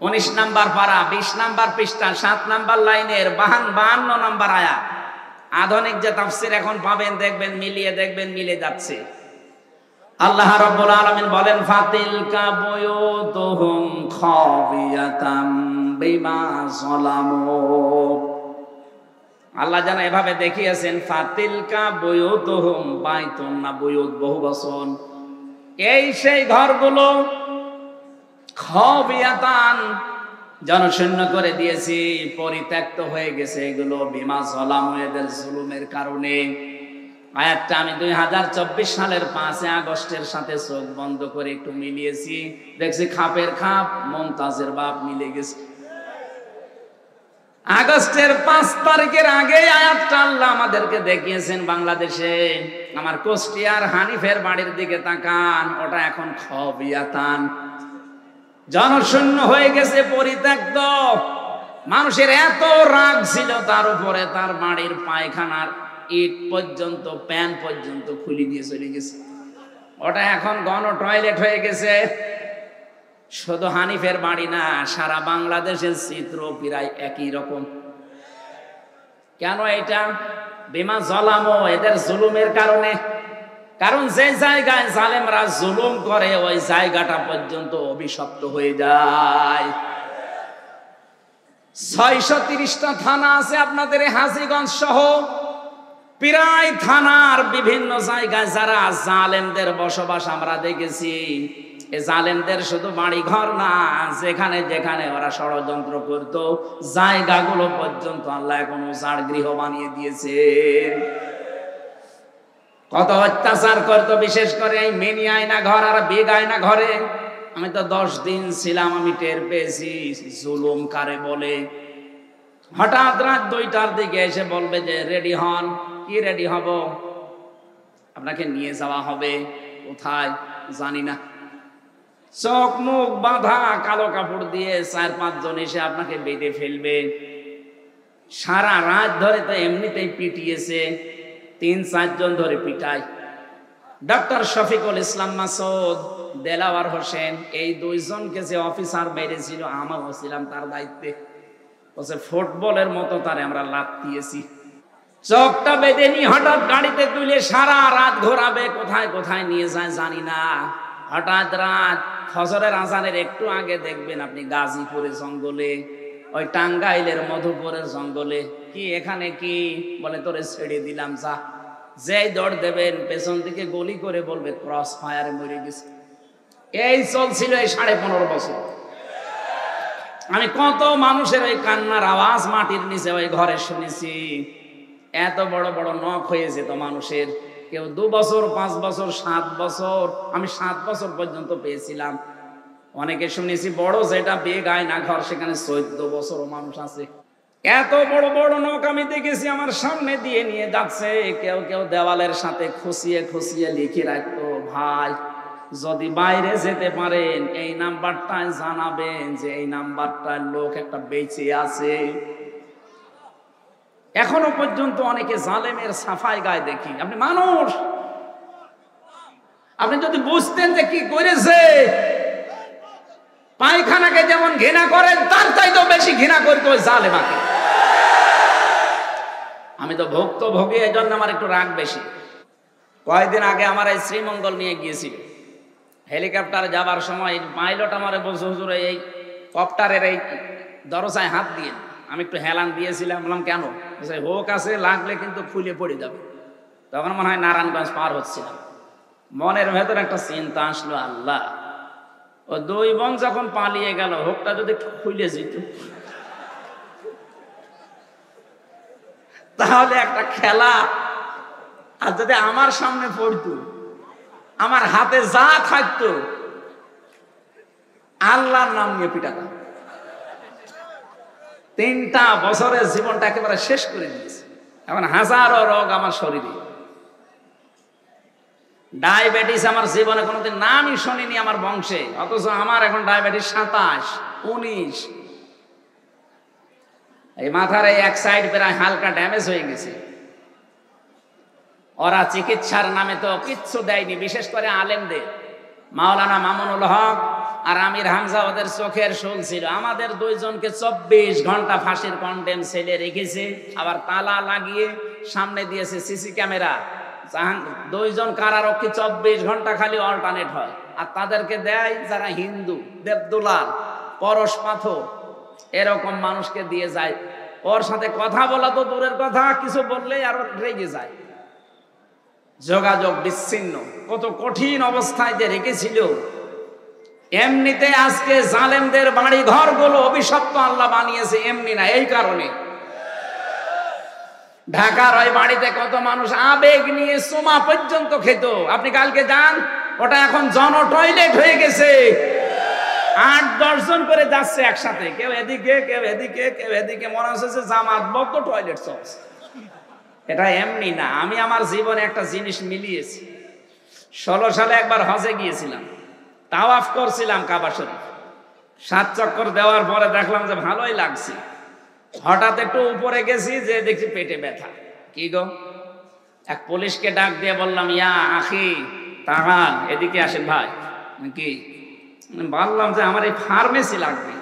19 নাম্বার পারা, 20 নাম্বার পৃষ্ঠা, 7 নাম্বার লাইনের 52 নাম্বার আয়াত। আধুনিক যে তাফসীর এখন পাবেন দেখবেন, মিলিয়ে দেখবেন মিলে যাচ্ছে। আল্লাহ রাব্বুল আলামিন বলেন, ফাতিলকা বুয়ুতুহুম খাবিয়াতাম বিমা যালামু। আল্লাহ যেন এভাবে দেখিয়েছেন, ফাতিলকা বুয়ুতুহুম, বাইতুন না বুয়ুত বহুবচন, এই সেই ঘরগুলো, খাবিয়াতান, জনশূন্য করে দিয়েছি, পরিত্যক্ত হয়ে গেছে এগুলো, বিমা যালামু, এদের জুলুমের কারণে। আয়াতটা আমি 2024 সালের 5 আগস্টের সাথে চোখ বন্ধ করে একটু মিলিয়েছি, দেখছি খাপের খাপ মমতাজের বাপ মিলে গেছে। আগস্টের 5 তারিখের আগে আয়াতটা আল্লাহ আমাদেরকে দেখিয়েছেন বাংলাদেশে। আমার কুষ্টিয়ার হানিফের বাড়ির দিকে তাকান, ওটা এখন খাবিয়াতান, জনশূন্য হয়ে গেছে, পরিত্যক্ত। মানুষের এত রাগ ছিল তার উপরে, তার বাড়ির পায়খানার ইট পর্যন্ত, প্যান পর্যন্ত খুলে দিয়ে চলে গেছে। ওটা এখন গণ টয়লেট হয়ে গেছে। শুধু হানিফের বাড়ি না, সারা বাংলাদেশের চিত্র প্রায় একই রকম। কেন? এটা বিমা যালামু, এদের জুলুমের কারণে। কারণ যে জায়গায় জালেমরা জুলুম করে ওই জায়গাটা পর্যন্ত অভিশপ্ত হয়ে যায়। 630টা থানা আছে আপনাদের হাজীগঞ্জ সহ, প্রায় থানার বিভিন্ন জায়গায় যারা জালেমদের বসবাস আমরা দেখেছি। এই জালেমদের শুধু বাড়ি ঘর না, যেখানে যেখানে ওরা ষড়যন্ত্র করত, জায়গাগুলো পর্যন্ত আল্লাহ এখন উজাড় গৃহ বানিয়ে দিয়েছে। কত অত্যাচার করতো, বিশেষ করে এই মিনি আয়না ঘর আর বিগ আয়না ঘরে। আমি তো 10 দিন ছিলাম, আমি টের পেয়েছি জুলুম কারে বলে। হঠাৎ রাত 2টার দিকে এসে বলবে যে রেডি হন। কি রেডি হব? আপনাকে নিয়ে যাওয়া হবে কোথায় জানি না, চোখ মুখ বাঁধা কালো কাপড় দিয়ে 4-5 জন এসে আপনাকে বেঁধে ফেলবে। সারা রাত ধরে তো এমনিতেই পিটিয়েছে, 3-4 জন ধরে পিটায়। ডক্টর শফিকুল ইসলাম মাসুদ, দেলাওয়ার হোসেন, এই 2 জনকে যে অফিসার মেরেছিল, আমরাও ছিলাম তার দায়িত্বে। বলছে ফুটবলের মতো তারে আমরা লাত দিয়েছি। চোখটা বেঁধে নিয়ে হঠাৎ গাড়িতে তুলে সারা রাত ঘোরাবে, কোথায় কোথায় নিয়ে যায় জানি না। হঠাৎ রাত ফজরের আজানের একটু আগে দেখবেন আপনি গাজীপুরের জঙ্গলে, ওই টাঙ্গাইলের মধুপুরের জঙ্গলে। কি এখানে কি? বলে তোরে ছেড়ে দিলাম, যা। যেই দৌড় দেবেন পেছন থেকে গুলি করে বলবে ক্রস ফায়ারে মরে গেছে। এই চলছিল এই 15.5 বছর। আমি কত মানুষের ওই কান্নার আওয়াজ মাটির নিচে ওই ঘরে শুনেছি। এত বড় বড় নখ হয়েছে তো মানুষের, কেউ 2 বছর, 5 বছর, 7 বছর। আমি 7 বছর পর্যন্ত পেয়েছিলাম। অনেকে শুনেছি বড় যেটা বেগ আয়না ঘর, সেখানে 14 বছরও মানুষ আছে। এত বড় বড় নখ আমি দেখেছি, আমার সামনে দিয়ে নিয়ে যাচ্ছে। কেউ কেউ দেওয়ালের সাথে খুশিয়ে খুশিয়ে লিখে রাখতো, ভাই যদি বাইরে যেতে পারেন এই নাম্বারটায় জানাবেন যে এই নাম্বারটার লোক একটা বেঁচে আছে। এখনো পর্যন্ত অনেকে জালেমের সাফাই গায়ে দেখি। আপনি মানুষ, আপনি যদি বুঝতেন যে কি করেছে, পায়খানাকে যেমন ঘৃণা করেন তার চাইতেও বেশি ঘৃণা করতে ওই জালেমাকে। আমি তো ভক্ত ভোগী, এই জন্য আমার একটু রাগ বেশি। কয়েকদিন আগে আমার এই শ্রীমঙ্গল নিয়ে গিয়েছিল, হেলিকপ্টারে যাবার সময় পাইলট আমারে বলছে, হুজুর এই কপ্টারের এই দরজায় হাত দিয়ে। আমি একটু হেলান দিয়েছিলাম, বললাম কেন? হোক আছে, লাগলে কিন্তু খুলে পড়ে যাবে। তখন মনে হয় নারায়ণগঞ্জ পার হচ্ছিলাম, মনের ভেতর একটা চিন্তা আসলো, আল্লাহ ও দুই বোন যখন পালিয়ে গেল, হোকটা যদি একটু খুলে যেত তাহলে একটা খেলা। আর যদি আমার সামনে পড়তো, আমার হাতে যা থাকতো আল্লাহর নাম নিয়ে পিটাতাম। 3টা বছরের জীবনটা একেবারে শেষ করে দিয়েছে। এখন হাজারো রোগ আমার শরীরে। ডায়াবেটিস আমার জীবনে কোনোদিন নামই শুনিনি আমার বংশে, অথচ আমার এখন ডায়াবেটিস 27, 19। এই মাথার এই এক সাইড প্রায় হালকা ড্যামেজ হয়ে গেছে। ওরা চিকিৎসার নামে তো কিচ্ছু দেয়নি, বিশেষ করে আলেমদের। মাওলানা মামুনুল হক আর আমির হামজা ওদের চোখের শোল ছিল। আমাদের 2জনকে 24 ঘন্টা ফাঁসির কন্ডেম সেলে রেখেছে, আবার তালা লাগিয়ে সামনে দিয়েছে সিসি ক্যামেরা। 2জন কারারক্ষী 24 ঘন্টা খালি অল্টারনেট হয়। আর তাদেরকে দেয় যারা হিন্দু, দেবদুলাল, পরশ পাথর, এরকম মানুষকে দিয়ে যায়। ওর সাথে কথা বলা তো দূরের কথা, কিছু বললেই আরো রেগে যায়, যোগাযোগ বিচ্ছিন্ন। কত কঠিন অবস্থায় যে রেখেছিল। এমনিতে আজকে জালেমদের বাড়ি ঘরগুলো অভিশপ্ত আল্লাহ বানিয়েছে, এমনি না, এই কারণে। ঢাকার ওই বাড়িতে কত মানুষ আবেগ নিয়ে সোমা পর্যন্ত খেত। আপনি কালকে যান, ওটা এখন জন টয়লেট হয়ে গেছে। 8-10 জন করে যাচ্ছে একসাথে, কেউ এদিকে কেউ এদিকে কেউ এদিকে, মনে হচ্ছে জামাতবদ্ধ টয়লেট চলছে। এটা এমনি না। আমি আমার জীবনে একটা জিনিস মিলিয়েছি। 16 সালে একবার হজে গিয়েছিলাম, তাওয়াফ করছিলাম কাবা শরীফ। 7 চক্কর দেওয়ার পরে দেখলাম যে ভালোই লাগছে। হঠাৎ একটু উপরে গেছি, যে দেখছি পেটে ব্যথা। কি গো? এক পুলিশকে ডাক দিয়ে বললাম, ইয়া আখি তাহাল, এদিকে আসেন ভাই। কি বললাম যে আমার এই ফার্মেসি লাগবে।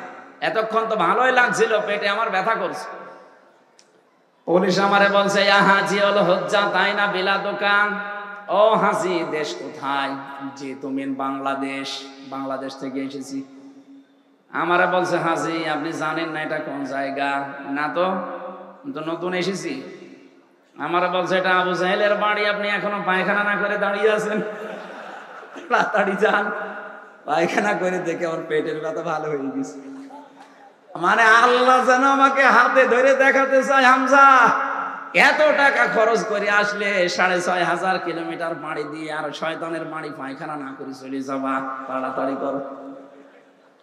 এতক্ষণ তো ভালোই লাগছিল, পেটে আমার ব্যথা করছে। পুলিশ আমারে বলছে, ইয়া হাজি হল হজ্জা তাই না বিলা দোকান? ও হাজি, দেশ কোথায়? যে তুমি বাংলাদেশ। বাংলাদেশ থেকে এসেছি। আমারে বলছে, হাজি আপনি জানেন না এটা কোন জায়গা? না তো, নতুন এসেছি। আমারে বলছে, এটা আবু জাহেলের বাড়ি, আপনি এখনো পায়খানা না করে দাঁড়িয়ে আছেন, তাড়াতাড়ি যান। পায়খানা করে দেখে আমার পেটের ব্যথা ভালো হয়ে গেছে। মানে আল্লাহ যেন আমাকে হাতে ধরে দেখাতে চায়, হামজা এত টাকা খরচ করে আসলে 6500 কিলোমিটার পাড়ি দিয়ে আর শয়তানের বাড়ি পায়খানা না করে চলে যাবা, তাড়াতাড়ি করো।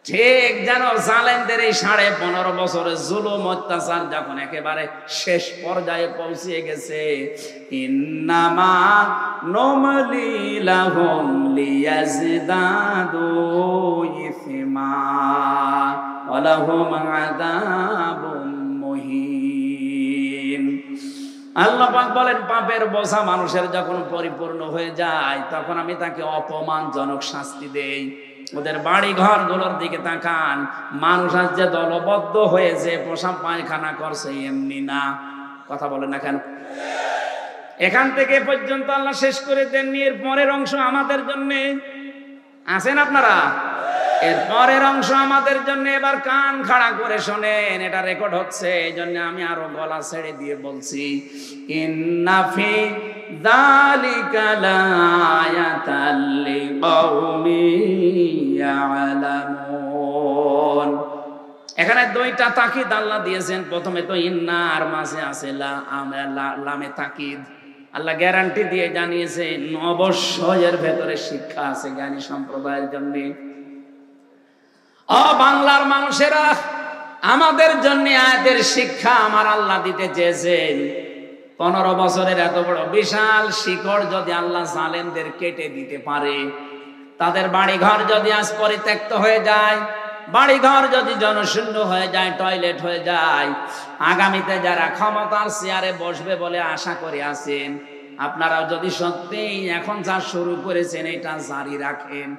ঠিক যেন জালেমদের এই 15.5 বছরের জুলুম অত্যাচার যখন একেবারে শেষ পর্যায়ে পৌঁছে গেছে, ইন্নামা নুমলি লাহুম লিয়াজদাদু ইসমা ওয়া লাহুম আযাবুম মুহিন। আল্লাহ পাক বলেন, পাপের বোঝা মানুষের যখন পরিপূর্ণ হয়ে যায়, তখন আমি তাকে অপমানজনক শাস্তি দেই। ওদের বাড়ি ঘর গুলোর দিকে তাকান, মানুষ আজ যে দলবদ্ধ হয়েছে, পোশাক পায়খানা করছে, এমনি না। কথা বলেন না কেন? এখান থেকে পর্যন্ত আল্লাহ শেষ করে দেননি। এর পরের অংশ আমাদের জন্য আছেন আপনারা, এর পরের অংশ আমাদের জন্য। এবার কান খাড়া করে শোনেন, এটা রেকর্ড হচ্ছে, এই জন্য আমি আরো গলা ছেড়ে দিয়ে বলছি, ইন্না ফি যালিকা লায়াতাল লিকাউমিন ইয়ালামুন। এখানে 2টা তাকিদ আল্লাহ দিয়েছেন। প্রথমে তো ইন্না, আর মাঝে আছে লামে তাকিদ। আল্লাহ গ্যারান্টি দিয়ে জানিয়েছেন অবশ্যই এর ভেতরে শিক্ষা আছে জ্ঞানী সম্প্রদায়ের জন্য। ও বাংলার মানুষেরা, আমাদের জন্য আয়াতের শিক্ষা আমার আল্লাহ দিতে চেয়েছেন। 15 বছরের এত বড় বিশাল শিকড় যদি আল্লাহ জালেমদের কেটে দিতে পারে, তাদের বাড়িঘর যদি আজ পরিত্যক্ত হয়ে যায়, বাড়িঘর যদি জনশূন্য হয়ে যায়, টয়লেট হয়ে যায়, আগামীতে যারা ক্ষমতার চেয়ারে বসবে বলে আশা করে আছেন, আপনারাও যদি সত্যিই এখন যা শুরু করেছেন এটা জারি রাখেন,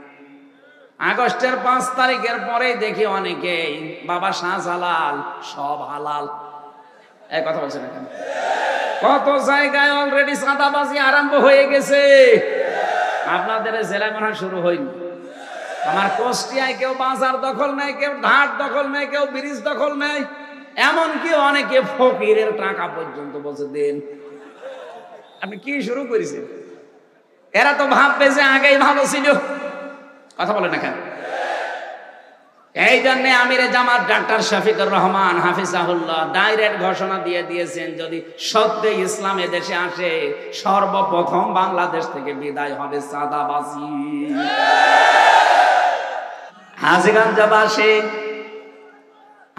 আগস্টের 5 তারিখের পরেই দেখি অনেকেই বাবা শাহজালাল সব হালাল, এই কথা বলছেন না কেন? কত জায়গায় অলরেডি চাঁদাবাজি আরম্ভ হয়ে গেছে। আপনাদের জেলায় মনে হয় শুরু হয়নি। আমার কুষ্টিয়ায় কেউ বাজার দখল নেয়, কেউ ঘাট দখল নেয়, কেউ ব্রিজ দখল নেয়, এমনকি অনেকে ফকিরের টাকা পর্যন্ত বসে দেন। আপনি কি শুরু করেছেন? এরা তো ভাববে যে আগেই ভালো ছিল। কথা বলে না কেন? এই জন্য আমিরে জামাত ডাক্তার শফিকুর রহমান হাফিজাহুল্লাহ ডাইরেক্ট ঘোষণা দিয়ে দিয়েছেন, যদি সত্যি ইসলাম এদেশে আসে, সর্বপ্রথম বাংলাদেশ থেকে বিদায় হবে চাঁদাবাজি। হাজীগঞ্জবাসী,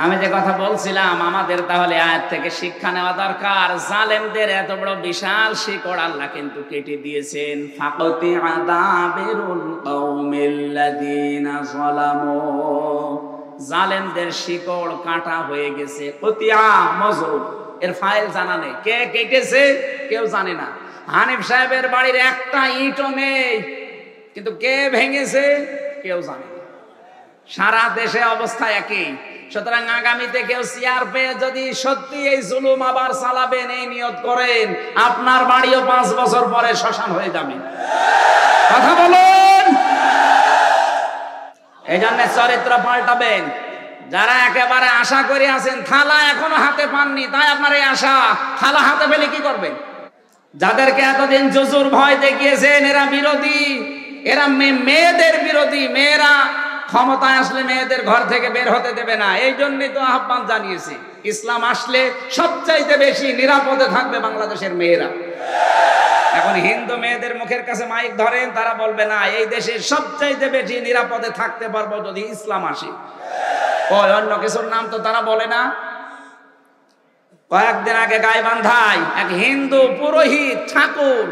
আমি যে কথা বলছিলাম, আমাদের তাহলে আয়াত থেকে শিক্ষা নেওয়া দরকার। জালেমদের এত বড় বিশাল শিকড় আল্লাহ কিন্তু কেটে দিয়েছেন। ফাকতি আদাবিরুল কওমিল্লাযিনা যালামু, জালেমদের শিকড় কাটা হয়ে গেছে। কতিয়া মজুর, এর ফাইল জানা নেই, কে কেটেছে কেউ জানে না। হানিফ সাহেবের বাড়ির একটা ইটও নেই, কিন্তু কে ভেঙেছে কেউ জানে না। সারা দেশে অবস্থা একই। সুতরাং আগামীতে কেউ চেয়ার পেয়ে যদি সত্যি এই জুলুম আবার চালাবেন এই নিয়ত করেন, আপনার বাড়িও 5 বছর পরে শ্মশান হয়ে যাবে। কথা বলুন। এই জন্য চরিত্র পাল্টাবেন। যারা একেবারে আশা করে আছেন, থালা এখনো হাতে পাননি, তাই আপনার এই আশা, থালা হাতে পেলে কি করবেন? যাদেরকে এতদিন জুজুর ভয় দেখিয়েছেন, এরা বিরোধী, এরা মেয়েদের বিরোধী। মেয়েরা ক্ষমতায় আসলে মেয়েদের ঘর থেকে বের হতে দেবে না। এই জন্যই তো আহ্বান জানিয়েছি, ইসলাম আসলে সবচাইতে বেশি নিরাপদে থাকবে বাংলাদেশের মেয়েরা। এখন হিন্দু মেয়েদের মুখের কাছে মাইক ধরেন, তারা বলবে না, এই দেশে সবচাইতে বেশি নিরাপদে থাকতে পারবো যদি ইসলাম আসে। ওই অন্য কিছুর নাম তো তারা বলে না। কয়েকদিন আগে গাইবান্ধায় এক হিন্দু পুরোহিত ঠাকুর,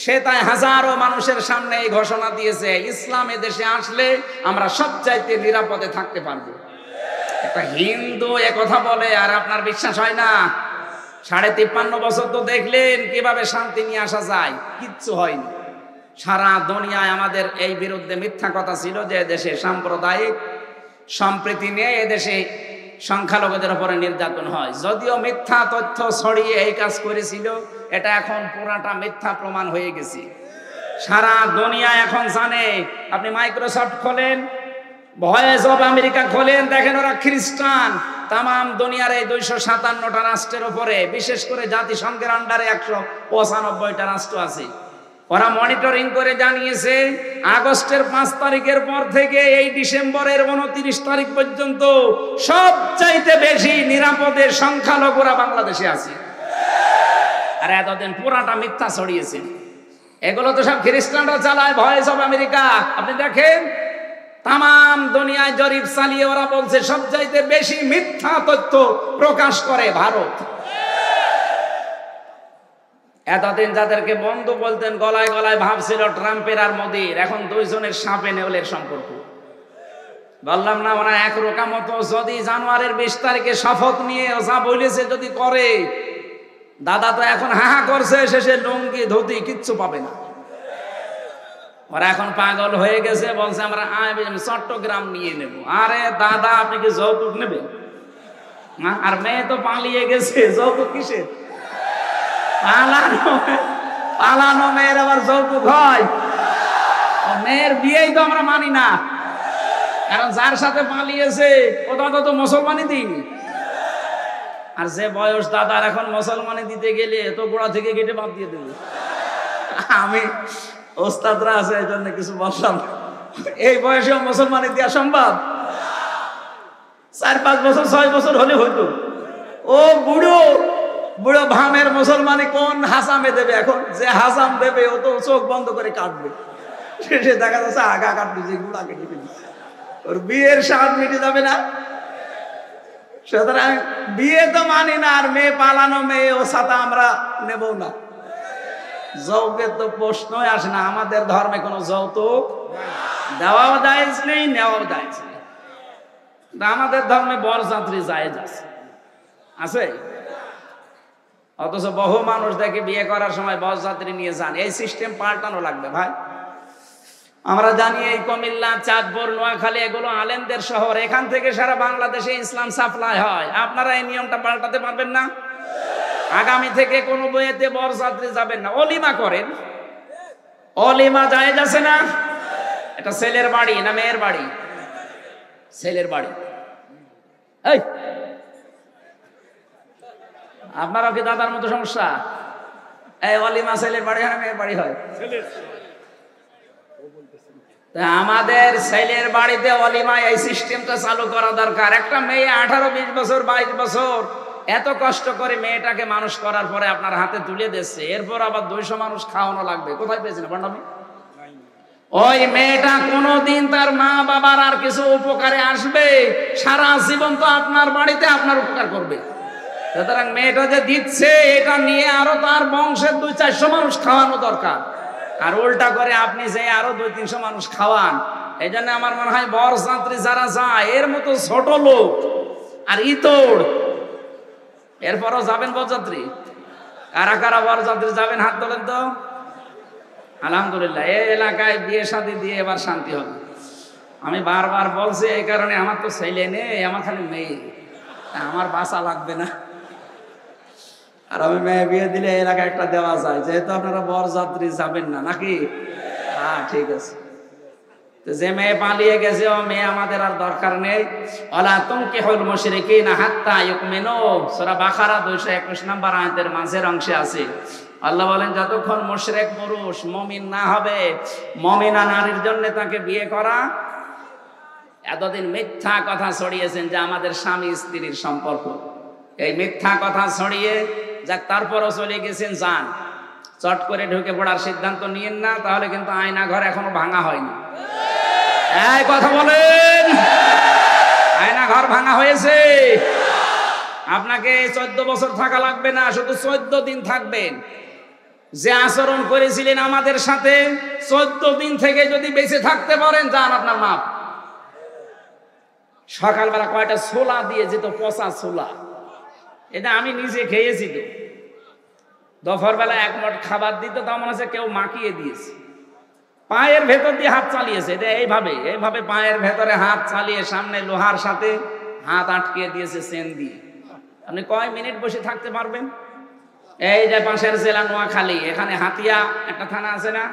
সে তাই হাজারো মানুষের সামনে এই ঘোষণা দিয়েছে, ইসলাম এদেশে আসলে আমরা সবচাইতে নিরাপদে থাকতে পারবো। একটা হিন্দু এ কথা বলে আর আপনার বিশ্বাস হয় না? 53.5 বছর তো দেখলেন কিভাবে শান্তি নিয়ে আসা যায়, কিচ্ছু হয়নি। সারা দুনিয়ায় আমাদের এই বিরুদ্ধে মিথ্যা কথা ছিল যে দেশে সাম্প্রদায়িক সম্প্রীতি নিয়ে এদেশে সংখ্যালঘুদের উপরে নির্যাতন হয়। যদিও মিথ্যা তথ্য ছড়িয়ে এই কাজ করেছিল, এটা এখন পুরাটা মিথ্যা প্রমাণ হয়ে গেছে। সারা দুনিয়া এখন জানে। আপনি মাইক্রোসফট খোলেন, ভয়েস অফ আমেরিকা খোলেন, দেখেন ওরা খ্রিস্টান। তাম দুনিয়ার এই 257টা রাষ্ট্রের উপরে, বিশেষ করে জাতিসংঘের আন্ডারে 195টা রাষ্ট্র আছে। ওরা মনিটরিং করে জানিয়েছে, আগস্টের 5 তারিখের পর থেকে এই ডিসেম্বরের 29 তারিখ পর্যন্ত সবচাইতে বেশি নিরাপদে সংখ্যালঘুরা বাংলাদেশে আছে। আর এতদিন পুরাটা মিথ্যা ছড়িয়েছে। এগুলো তো সব খ্রিস্টানরা চালায়, ভয়েস অফ আমেরিকা। আপনি দেখেন, তাম দুনিয়ায় জরিপ চালিয়ে ওরা বলছে সবচাইতে বেশি মিথ্যা তথ্য প্রকাশ করে ভারত। এতদিন যাদেরকে বন্ধু বলতেন, গলায় গলায় ভাবছিল ট্রাম্পের আর মোদির, এখন দুইজনের সাপে নেউলের সম্পর্ক। বললাম না, ওরা এক রোকা মতো। যদি জানুয়ারির 20 তারিখে শপথ নিয়ে যা বলেছে যদি করে, দাদা তো এখন হাহা করছে, শেষে লুঙ্গি ধুতি কিচ্ছু পাবে না। ওরা এখন পাগল হয়ে গেছে, বলছে আমরা চট্টগ্রাম নিয়ে নেব। আরে দাদা, আপনি কি যৌতুক নেবেন? আর মেয়ে তো পালিয়ে গেছে, যৌতুক কিসের? পালানো মেয়ের আবার যৌতুক হয়? মেয়ের বিয়েই তো আমরা মানি না, কারণ যার সাথে পালিয়েছে ও দাদা তো মুসলমানই দিইনি। আর যে বয়স দাদার, এখন মুসলমানি দিতে গেলে তো গোড়া থেকে কেটে বাদ দিয়ে দেবে। আমি ওস্তাদরা আছে এই জন্য কিছু বললাম। এই বয়সেও মুসলমানি দেওয়া সম্ভব? 4-5 বছর 6 বছর হলে হইতো। ও বুড়ো বুড়ো ভামের মুসলমানি কোন হাসামে দেবে? এখন যে হাসাম দেবে ও তো চোখ বন্ধ করে কাটবে। শেষে দেখা যাচ্ছে আগা কাটবে, যে গুড়া কেটে ফেলছে। ওর বিয়ের স্বাদ মিটে যাবে না। সুতরাং বিয়ে তো মানি না, আর মেয়ে পালানো মেয়ে ও সাথে আমরা নেব না। যৌতুকের তো প্রশ্নই আসে না। আমাদের ধর্মে কোনো যৌতুক দেওয়াও জায়েজ নেই, নেওয়াও জায়েজ নেই। আমাদের ধর্মে বরযাত্রী জায়েজ আছে, আছে। অথচ বহু মানুষ দেখে বিয়ে করার সময় বরযাত্রী নিয়ে যান। এই সিস্টেম পাল্টানো লাগবে ভাই। আমরা জানি এই কুমিল্লা, চাঁদপুর, নোয়াখালী এগুলো আলেমদের শহর। এখান থেকে সারা বাংলাদেশে ইসলাম সাপ্লাই হয়। আপনারা এই নিয়মটা পাল্টাতে পারবেন না? আগামী থেকে কোনো বইয়েতে বরযাত্রী যাবেন না, অলিমা করেন। অলিমা জায়েজ আছে না? এটা ছেলের বাড়ি না মেয়ের বাড়ি? ছেলের বাড়ি। এই আপনারও কি দাদার মতো সমস্যা? এই অলিমা ছেলের বাড়ি হয় না মেয়ের বাড়ি হয়? আমাদের ছেলের বাড়িতে অলিমা এই সিস্টেমটা চালু করা দরকার। একটা মেয়ে 18-20 বছর 22 বছর এত কষ্ট করে মেয়েটাকে মানুষ করার পরে আপনার হাতে তুলে দিচ্ছে, এরপর আবার 200 মানুষ খাওয়ানো লাগবে। কোথায় পেয়েছেন বন্ডামি? ওই মেয়েটা কোনোদিন তার মা বাবার আর কিছু উপকারে আসবে? সারা জীবন তো আপনার বাড়িতে আপনার উপকার করবে। সুতরাং মেয়েটা যে দিচ্ছে এটা নিয়ে আরো তার বংশের 200-400 মানুষ খাওয়ানো দরকার। আর উল্টা করে আপনি যে আরো 200-300 মানুষ খাওয়ান। এই জন্য আমার মনে হয় বরযাত্রী যারা যায় এর মতো ছোট লোক আর ইতর, এরপরও যাবেন বরযাত্রী। কারা কারা বরযাত্রী যাবেন হাত তোলেন তো। আলহামদুলিল্লাহ, এই এলাকায় বিয়ে শাদী দিয়ে এবার শান্তি হবে। আমি বারবার বলছি এই কারণে, আমার তো ছেলে নেই, আমার খালি মেয়ে, আমার বাসা লাগবে না। আর আমি মেয়ে বিয়ে দিলে এলাকায় একটা দেওয়া যায়, যেহেতু আপনারা বরযাত্রী যাবেন না নাকি? হ্যাঁ ঠিক আছে। তো যে মেয়ে পালিয়ে গেছে ও মেয়ে আমাদের আর দরকার নেই। ওয়ালা তুনকিহুল মুশরিকিনা হাত্তা ইউমিনু, সূরা বাকারা 221 নম্বর আয়াতের মাঝের অংশে আছে। আল্লাহ বলেন যতক্ষণ মুশরিক পুরুষ মুমিন না হবে, মুমিনা নারীর জন্য তাকে বিয়ে করা। এতদিন মিথ্যা কথা ছড়িয়েছেন যে আমাদের স্বামী স্ত্রীর সম্পর্ক, এই মিথ্যা কথা ছড়িয়ে যাক তারপরও চলে গেছেন। যান, চট করে ঢুকে পড়ার সিদ্ধান্ত নিয়েন না, তাহলে কিন্তু আয়না ঘর এখনো ভাঙা হয়নি। এই কথা বলেন, আয়না ঘর ভাঙা হয়েছে? আপনাকে 14 বছর থাকা লাগবে না, শুধু 14 দিন থাকবেন। যে আচরণ করেছিলেন আমাদের সাথে 14 দিন থেকে যদি বেঁচে থাকতে পারেন, যান আপনার মাপ। সকালবেলা কয়টা ছোলা দিয়ে যেত, পচা ছোলা, এটা আমি নিজে খেয়েছি। তো দুপুর বেলা 1 মুঠ খাবার দিত, তা মনে হচ্ছে কেউ মাখিয়ে দিয়েছে। পায়ের ভেতর দিয়ে হাত চালিয়েছে, এটা এইভাবে পায়ের ভেতরে হাত চালিয়ে সামনে লোহার সাথে হাত আটকে দিয়েছে চেন দিয়ে। আপনি কয় মিনিট বসে থাকতে পারবেন? এই যে পাশের জেলা নোয়াখালী, এখানে হাতিয়া একটা থানা আছে না,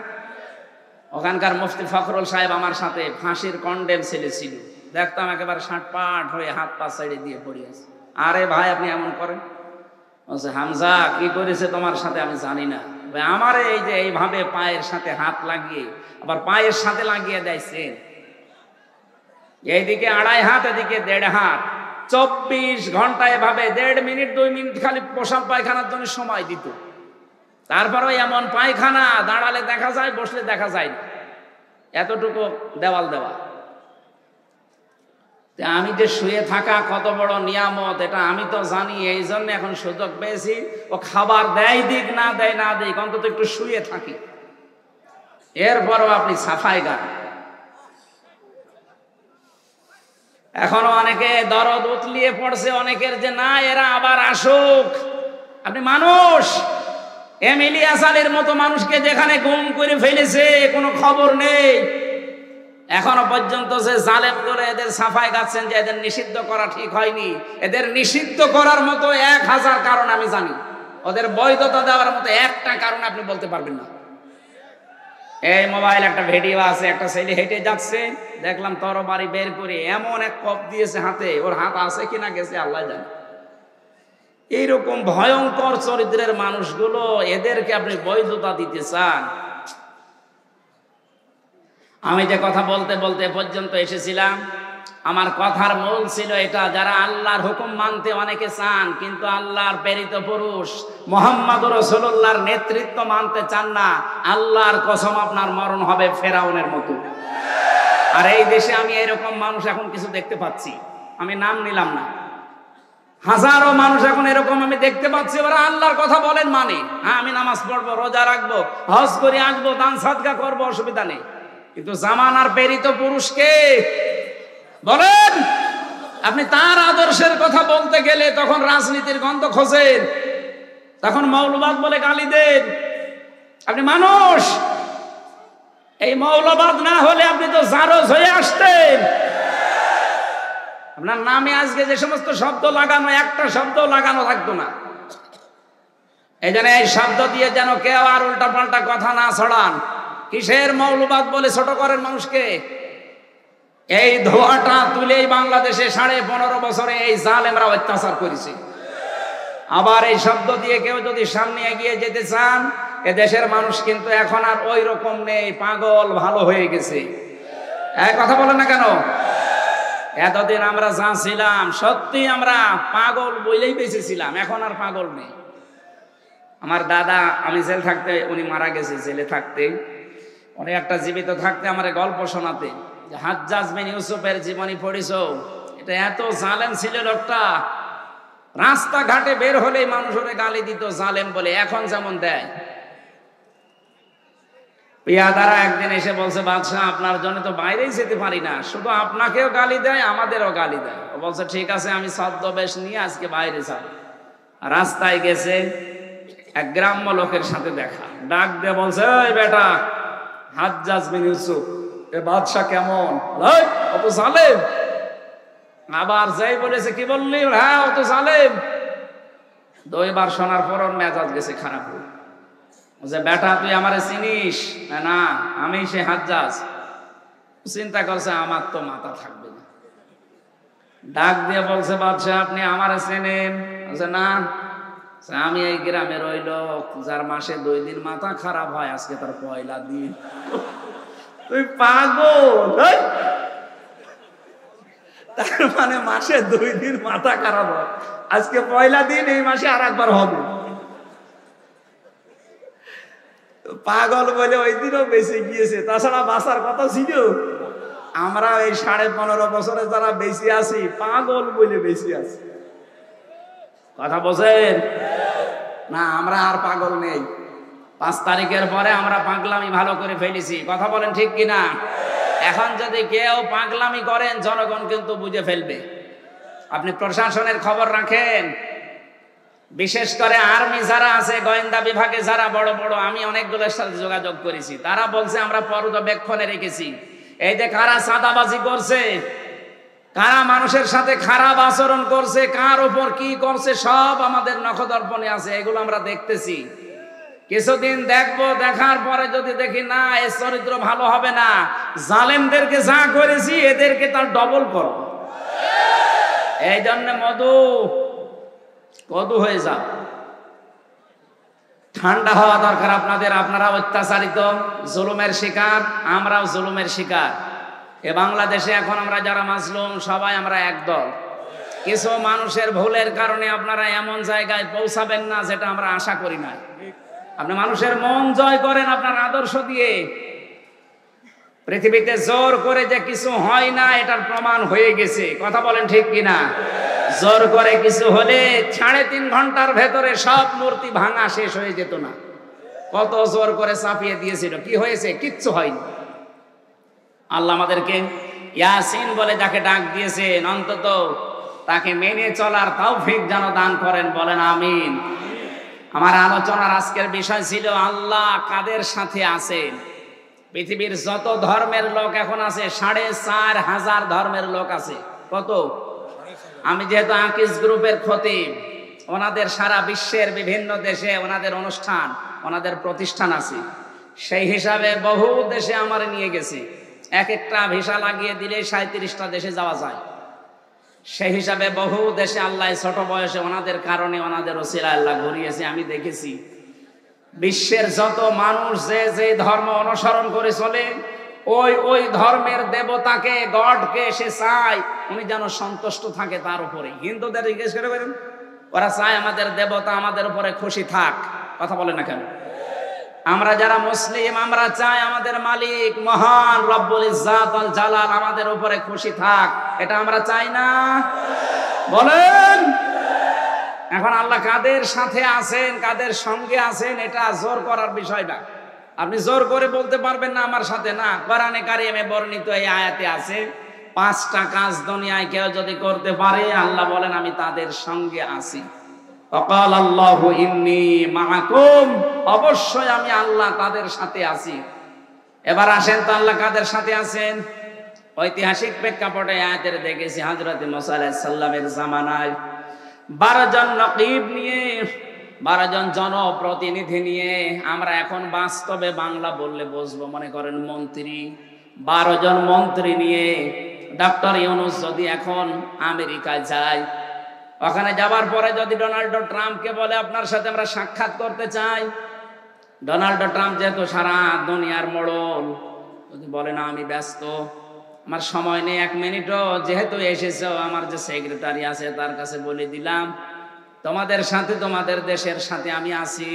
ওখানকার মুফতি ফখরুল সাহেব আমার সাথে ফাঁসির কন্ডেম ছেলে ছিল। দেখতাম একেবারে ষাটপাট হয়ে হাত পা ছেড়ে দিয়ে পড়ে আছে। আরে ভাই আপনি এমন করেন? বলছে হামজা কি করেছে তোমার সাথে আমি জানি না, আমার এই যে এইভাবে পায়ের সাথে হাত লাগিয়ে আবার পায়ের সাথে লাগিয়ে দিয়েছে, এইদিকে 2.5 হাত এদিকে 1.5 হাত, 24 ঘন্টা এভাবে 1.5 মিনিট 2 মিনিট খালি পোশাক পায়খানার জন্য সময় দিত। তারপরেও এমন পায়খানা, দাঁড়ালে দেখা যায়, বসলে দেখা যায় না, এতটুকু দেওয়াল দেওয়া। আমি যে শুয়ে থাকা কত বড় নিয়ামত এটা আমি তো জানি, এই জন্য এখন সুযোগ পেয়েছি। ও খাবার দেয় দিক না দেয় না দিক, অন্তত একটু শুয়ে থাকি। এরপরও আপনি সাফাই গান। এখনো অনেকে দরদ উতলিয়ে পড়ছে অনেকের, যে না এরা আবার আসুক। আপনি মানুষ, ইলিয়াস আলীর মতো মানুষকে যেখানে গুম করে ফেলেছে কোনো খবর নেই, এখনো পর্যন্ত যে জালেম করে এদের সাফাই গাচ্ছেন যে এদের নিষিদ্ধ করা ঠিক হয়নি। এদের নিষিদ্ধ করার মতো 1000 কারণ আমি জানি, ওদের বৈধতা দেওয়ার মতো একটা কারণ আপনি বলতে পারবেন না। এই মোবাইল একটা ভিডিও আছে, একটা ছেলে হেঁটে যাচ্ছে, দেখলাম তরবারি বের করে এমন এক কপ দিয়েছে হাতে, ওর হাত আছে কিনা গেছে আল্লাহ জানে। এইরকম ভয়ঙ্কর চরিত্রের মানুষগুলো, এদেরকে আপনি বৈধতা দিতে চান? আমি যে কথা বলতে বলতে পর্যন্ত এসেছিলাম, আমার কথার মূল ছিল এটা, যারা আল্লাহর হুকুম মানতে অনেকে চান কিন্তু আল্লাহর প্রেরিত পুরুষ মুহাম্মদুর রাসূলুল্লাহর নেতৃত্ব মানতে চান না, আল্লাহর কসম আপনার মরণ হবে ফেরাউনের মতো। আর এই দেশে আমি এরকম মানুষ এখন কিছু দেখতে পাচ্ছি, আমি নাম নিলাম না, হাজারো মানুষ এখন এরকম আমি দেখতে পাচ্ছি। ওরা আল্লাহর কথা বলেন মানে, হ্যাঁ আমি নামাজ পড়বো, রোজা রাখবো, হজ করে আসবো, দান সাদকা করবো, অসুবিধা নেই, কিন্তু জামানার প্রেরিত পুরুষকে বলেন আপনি তার আদর্শের কথা বলতে গেলে তখন রাজনীতির গন্ধ খোঁজেন, তখন মৌলবাদ বলে গালি দেন। আপনি মানুষ, এই মৌলবাদ না হলে আপনি তো জারজ হয়ে আসতেন। আপনার নামে আজকে যে সমস্ত শব্দ লাগানো, একটা শব্দ লাগানো থাকতো না। এই জন্য এই শব্দ দিয়ে যেন কেউ আর উল্টা পাল্টা কথা না ছড়ান। কিসের মৌলবাদ বলে ছোট করেন মানুষকে? এই ধোঁয়াটা তুলেই বাংলাদেশে 15.5 বছরে এই জালেমরা অত্যাচার করেছে। আবার এই শব্দ দিয়ে কেউ যদি সামনে এগিয়ে যেতে চান, এ দেশের মানুষ কিন্তু এখন আর ওই রকম নেই, পাগল ভালো হয়ে গেছে। এক কথা বলেন না কেন? এতদিন আমরা যা ছিলাম সত্যি আমরা পাগল বলেই বেঁচেছিলাম, এখন আর পাগল নেই। আমার দাদা, আমি জেল থাকতে, উনি মারা গেছে জেলে থাকতে, উনি একটা জীবিত থাকতে আমার গল্প শোনাতে যে হাজ্জাজ বিন ইউসুফের জীবনী পড়িছো, এটা এত জালেম ছিল লোকটা, রাস্তাঘাটে বের হলেই মানুষ ওরে গালি দিত জালেম বলে, এখন যেমন দেয়। পিয়াদারা একদিন এসে বলছে, বাদশাহ আপনার জন্য তো বাইরেই যেতে পারি না, শুধু আপনাকেও গালি দেয় আমাদেরও গালি দেয়। ও বলছে ঠিক আছে, আমি ছদ্মবেশ নিয়ে আজকে বাইরে যাব। রাস্তায় গেছে, এক গ্রাম্য লোকের সাথে দেখা, ডাক দিয়ে বলছে, ওই বেটা হাজ্জাজ বিন ইউসুফ, এ বাদশাহ কেমন? অত জালেম। আবার যাই বলেছে, কি বললি? হ্যাঁ অত জালেম। 2 বার শোনার পর ওর মেজাজ গেছে খারাপ। যে বেটা তুই আমারে চিনিস? না, আমি সে হাজ্জাজ। চিন্তা করছে আমার তো মাথা থাকবে না। ডাক দিয়ে বলছে, বাদশাহ আপনি আমারে চেনেন? না, আমি এই গ্রামের ওই লোক যার মাসে 2 দিন মাথা খারাপ হয়, আজকে তার পয়লা দিন। তুই পাগল? তার মানে মাসে 2 দিন মাথা খারাপ হয়, আজকে পয়লা দিন, এই মাসে আর একবার হবে। পাগল বলে ওই দিনও বেঁচে গিয়েছে, তাছাড়া বাঁচার কথা ছিল। আমরা এই 15.5 বছরে যারা বেঁচে আছি, পাগল বলে বেঁচে আছি। কথা বোঝেন না? আমরা আর পাগল নেই। 5 তারিখের পরে আমরা পাগলামি ভালো করে ফেলেছি। কথা বলেন ঠিক কিনা? এখন যদি কেউ পাগলামি করেন, জনগণ কিন্তু বুঝে ফেলবে। আপনি প্রশাসনের খবর রাখেন, বিশেষ করে আর্মি যারা আছে, গোয়েন্দা বিভাগে যারা বড় বড়, আমি অনেকগুলোর সাথে যোগাযোগ করেছি, তারা বলছে আমরা পর্যবেক্ষণে রেখেছি, এই যে কারা চাঁদাবাজি করছে, কারা মানুষের সাথে খারাপ আচরণ করছে, কার উপর কি করছে, সব আমাদের নখদর্পণে আছে, এগুলো আমরা দেখতেছি। কিছুদিন দেখবো, দেখার পরে যদি দেখি না এর চরিত্র ভালো হবে না, জালেমদেরকে যা করেছি এদেরকে তার ডবল করব। এই জন্য কদু হয়ে যাও, ঠান্ডা হওয়া দরকার আপনাদের। আপনারা অত্যাচারিত, জুলুমের শিকার, আমরাও জুলুমের শিকার। এ বাংলাদেশে এখন আমরা যারা মাজলুম, সবাই আমরা একদল। কিছু মানুষের ভুলের কারণে আপনারা এমন জায়গায় পৌঁছাবেন না যেটা আমরা আশা করি না। আপনি মানুষের মন জয় করেন আপনার আদর্শ দিয়ে। পৃথিবীতে জোর করে যে কিছু হয় না, এটার প্রমাণ হয়ে গেছে। কথা বলেন ঠিক কিনা? জোর করে কিছু হলে 3.5 ঘন্টার ভেতরে সব মূর্তি ভাঙা শেষ হয়ে যেত না। কত জোর করে চাপিয়ে দিয়েছিল, কি হয়েছে? কিচ্ছু হয়নি। আল্লাহ আমাদেরকে ইয়াসিন বলে যাকে ডাক দিয়েছেন, অন্তত তাকে মেনে চলার তৌফিক যেন দান করেন, বলেন আমিন। আমার আলোচনার আজকের বিষয় ছিল আল্লাহ কাদের সাথে আছেন। পৃথিবীর যত ধর্মের লোক এখন আছে, 4,500 ধর্মের লোক আছে। কত? আমি যেহেতু আকিজ গ্রুপের খতিব, ওনাদের সারা বিশ্বের বিভিন্ন দেশে ওনাদের অনুষ্ঠান, ওনাদের প্রতিষ্ঠান আছে, সেই হিসাবে বহু দেশে আমার নিয়ে গেছে। এক একটা ভিসা লাগিয়ে দিলে 37টা দেশে যাওয়া যায়। সেই হিসাবে বহু দেশে আল্লাহ ছোট বয়সে ওনাদের কারণে, ওনাদের ওসিলায় আল্লাহ ঘুরিয়েছে। আমি দেখেছি বিশ্বের যত মানুষ যে যে ধর্ম অনুসরণ করে চলে, ওই ধর্মের দেবতাকে, গডকে সে চায় উনি যেন সন্তুষ্ট থাকে তার উপরে। হিন্দুদের জিজ্ঞেস করে বলেন, ওরা চায় আমাদের দেবতা আমাদের উপরে খুশি থাক। কথা বলে না কেন? আমরা যারা মুসলিম, আমরা চাই আমাদের মালিক মহান রব্বুল ইজ্জাত ওয়াল জালাল আমাদের উপরে খুশি থাক। এটা আমরা চাই না? বলেন। এখন আল্লাহ কাদের সাথে আছেন, কাদের সঙ্গে আছেন, এটা জোর করার বিষয় না। আপনি জোর করে বলতে পারবেন না আমার সাথে, না। কোরআনে কারিমে বর্ণিত এই আয়াতে আছে, 5টা কাজ দুনিয়ায় কেউ যদি করতে পারে, আল্লাহ বলেন আমি তাদের সঙ্গে আছি। ওয়াকাল আল্লাহু ইন্নী মাআকুম, অবশ্যই আমি আল্লাহ তাদের সাথে আছি। এবার আসেন তো আল্লাহ কাদের সাথে আছেন। ঐতিহাসিক প্রেক্ষাপটে আয়াতের দেখেছি, হযরত মুসা আলাইহিস সালামের জামানায় 12 জন নকিব নিয়ে 12 জন জনপ্রতিনিধি নিয়ে আমরা এখন বাস্তবে বাংলা বললে বসবো, মনে করেন মন্ত্রী, 12 জন মন্ত্রী নিয়ে ডক্টর ইউনূস যদি এখন আমেরিকায় যায়, ওখানে যাবার পরে যদি ডোনাল্ড ট্রাম্পকে বলে আপনার সাথে আমরা সাক্ষাৎ করতে চাই, ডোনাল্ড ট্রাম্প যেহেতু সারা দুনিয়ার মোড়ল, যদি বলে না আমি ব্যস্ত, আমার সময় নেই 1 মিনিটও, যেহেতু এসেছো আমার যে সেক্রেটারি আছে তার কাছে বলে দিলাম তোমাদের সাথে তোমাদের দেশের সাথে আমি আছি।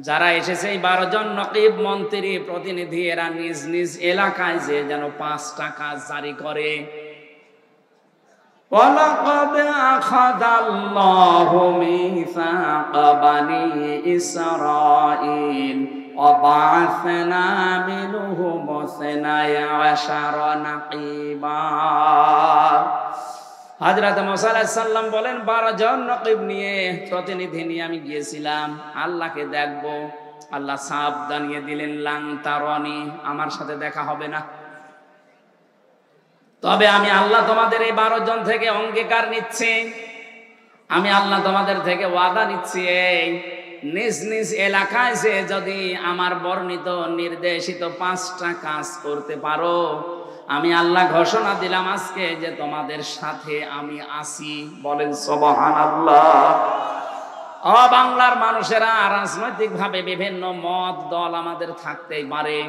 যারা এসেছে এই 12 জন নকিব মন্ত্রী প্রতিনিধি, এরা নিজ নিজ এলাকায় যে যেন 5টা কাজ জারি করে। وَلَقَدْ أَخَذَ اللَّهُ مِيثَاقَ بَنِي إِسْرَائِيلَ وَبَعَثْنَا مِنْهُمُ 12 نَقِيبًا। হযরত মুসা আলাইহিস সালাম বলেন 12 জন নকিব নিয়ে, প্রতিনিধি নিয়ে আমি গিয়েছিলাম আল্লাহকে দেখব। আল্লাহ সাফ জানিয়ে দিলেন লান তারানি, আমার সাথে দেখা হবে না। তবে আমি আল্লাহ তোমাদের এই 12 জন থেকে অঙ্গীকার নিচ্ছি, আমি আল্লাহ তোমাদের থেকে ওয়াদা নিচ্ছি, এই নিজ নিজ এলাকায় যে যদি আমার বর্ণিত নির্দেশিত 5টা কাজ করতে পারো, আমি আল্লাহ ঘোষণা দিলাম আজকে যে তোমাদের সাথে আমি আছি। বলেন সুবহানাল্লাহ। ও বাংলার মানুষেরা, রাজনৈতিক ভাবে বিভিন্ন মত দল আমাদের থাকতেই পারে,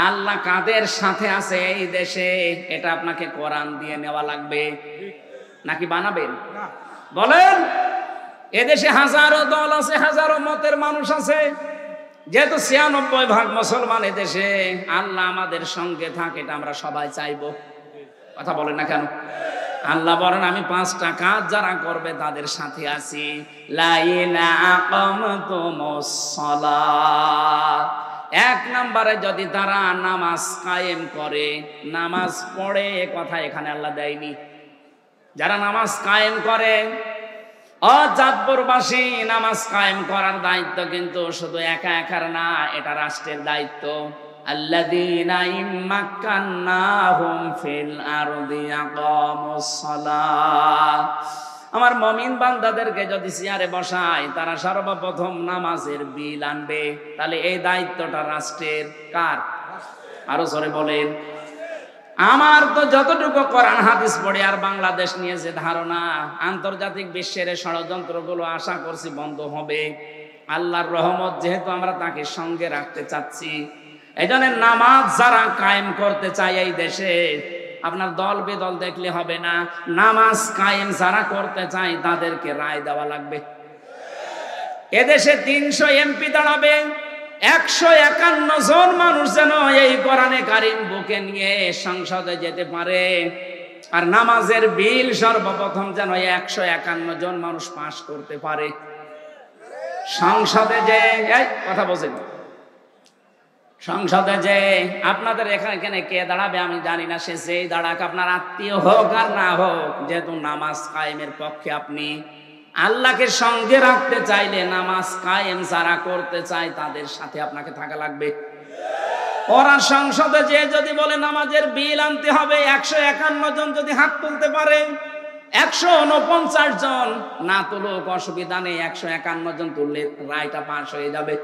আল্লাহ কাদের সাথে আছে এই দেশে এটা আপনাকে কোরআন দিয়ে নেওয়া লাগবে নাকি বানাবেন? বলেন। এদেশে হাজারো দল আছে, হাজারো মতের মানুষ আছে, যেহেতু 96% মুসলমান এদেশে, আল্লাহ আমাদের সঙ্গে থাকে এটা আমরা সবাই চাইবো। কথা বলেন না কেন? আল্লাহ বলেন আমি 5টা কাজ যারা করবে তাদের সাথে আছি। লা ইলাহা আকামতুমুস সালাত, 1 নম্বরে যদি তারা নামাজ কায়েম করে, নামাজ পড়ে, কথা এখানে আল্লাহ দেয়নি, যারা নামাজ কায়েম করে, চাঁদপুরবাসী নামাজ কায়েম করার দায়িত্ব কিন্তু শুধু একা একার না, এটা রাষ্ট্রের দায়িত্ব। আল্লাযীনা ইম্মাক্কান্নাহুম ফিল আরদি আকামুস সালাত, আমার মুমিন বান্দাদেরকে যদি চেয়ারে বসায়, তারা সর্বপ্রথম নামাজের বিল আনবে, তাহলে এই দায়িত্বটা রাষ্ট্রের। কার? আরো জোরে বলেন। আমার তো যতটুকু কোরআন হাদিস পড়ে আর বাংলাদেশ নিয়ে যে ধারণা, আন্তর্জাতিক বিশ্বের ষড়যন্ত্রগুলো আশা করছি বন্ধ হবে। আল্লাহর রহমত যেহেতু আমরা তাকে সঙ্গে রাখতে চাচ্ছি, এই জন্য নামাজ যারা কায়েম করতে চায় এই দেশে, আপনার দল বেদল দেখলে হবে না, নামাজ কায়েম যারা করতে চায় তাদেরকে রায় দেওয়া লাগবে। এদেশে 300 এমপি দাঁড়াবে, 151 জন মানুষ যেন এই কোরআনে কারিম বুকে নিয়ে সংসদে যেতে পারে, আর নামাজের বিল সর্বপ্রথম যেন 151 জন মানুষ পাস করতে পারে সংসদে। যে কথা বলছেন, সংসদে যে আপনাদের এখানে কে দাঁড়াবে আমি জানি না, সে যেই দাঁড়াক, আপনার আত্মীয় হোক আর না হোক, যেহেতু নামাজ কায়েমের পক্ষে আপনি, আল্লাহকে সঙ্গে রাখতে চাইলে নামাজ কায়েম যারা করতে চায় তাদের সাথে আপনাকে থাকা লাগবে। ওরা সংসদে যে যদি বলে নামাজের বিল আনতে হবে, 151 জন যদি হাত তুলতে পারে, 149 জন না তুলুক অসুবিধা নেই, 151 জন তুললে রায়টা পাস হয়ে যাবে।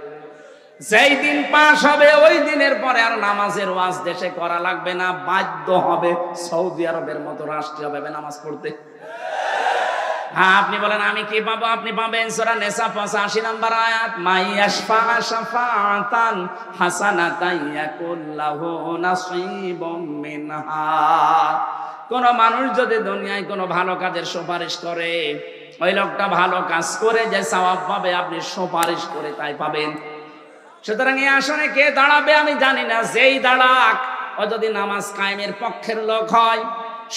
যেই দিন পাস হবে ওই দিনের পরে আর নামাজের ওয়াজ দেশে করা লাগবে না, বাধ্য হবে সৌদি আরবের মতো রাষ্ট্র হবে নামাজ পড়তে। হ্যাঁ, আপনি বলেন আমি কি পাবো? আপনি পাবেন সূরা নিসা 85 নম্বর আয়াত, মাইয়াশফা শাফাআতান হাসানাতান ইয়াকুল্লাহু নাসীবুম মিনহা। কোন মানুষ যদি দুনিয়ায় কোনো ভালো কাজের সুপারিশ করে, ওই লোকটা ভালো কাজ করে যে সওয়াব পাবে, আপনি সুপারিশ করে তাই পাবেন। সুতরাং এই আসনে কে দাঁড়াবে আমি জানি না, যেই দাঁড়াক ও যদি নামাজ কায়েমের পক্ষের লোক হয়,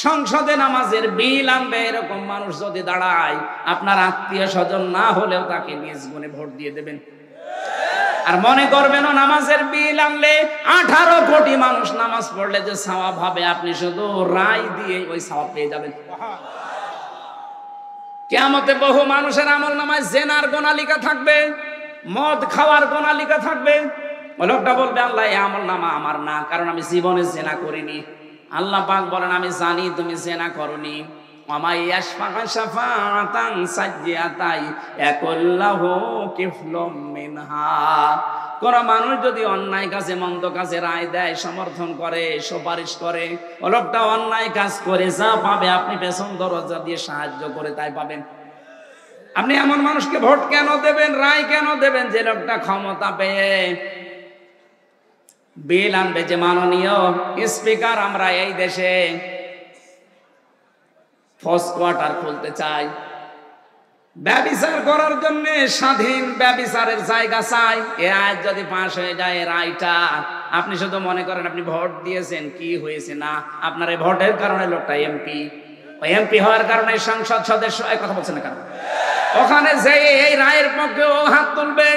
সংসদে নামাজের বিল আনবে এরকম মানুষ যদি দাঁড়ায়, আপনার আত্মীয় স্বজন না হলেও তাকে নিজ গুণে ভোট দিয়ে দেবেন। আর মনে করবেন নামাজের বিল আনলে 18 কোটি মানুষ নামাজ পড়লে যে সওয়াব হবে, আপনি শুধু রায় দিয়ে ওই সওয়াব পেয়ে যাবেন। কিয়ামতে বহু মানুষের আমলনামায় জিনার গোনা লেখা থাকবে, মদ খাওয়ার গোনা লেখা থাকবে। ওই লোকটা বলবে আল্লাহ এই আমলনামা আমার না, কারণ আমি জীবনে জিনা করিনি। আল্লাহ পাক বলেন আমি জানি তুমি জিনা করনি, ওয়ামাই ইয়াশফা শাফাআতান সাইয়্যাতাই ইয়াকুল্লাহু কিফলুম মিনহা। কোন মানুষ যদি অন্যায় কাজে মন্দ কাজে রায় দেয়, সমর্থন করে, সুপারিশ করে, ও লোকটা অন্যায় কাজ করে যা পাবে আপনি পেছন দরজা দিয়ে সাহায্য করে তাই পাবেন। আপনি এমন মানুষকে ভোট কেন দেবেন, রায় কেন দেবেন যে লোকটা ক্ষমতা পেয়ে বিল আনবে? যে মাননীয় স্পিকার, আমরা এই দেশে ফোর্স কোয়ার্টার খুলতে চাই, ব্যভিচার করার জন্য স্বাধীন ব্যভিচারের জায়গা চাই। এ আইন যদি পাশ হয়ে যায়, এর রায়টা আপনি শুধু মনে করেন আপনি ভোট দিয়েছেন, কি হয়েছে না, আপনার এই ভোটের কারণে লোকটা এমপি, ওই এমপি হওয়ার কারণে সংসদ সদস্য, এই কথা বলছেন না কেন? ওখানে যে এই রায়ের পক্ষে ও হাত তুলবে,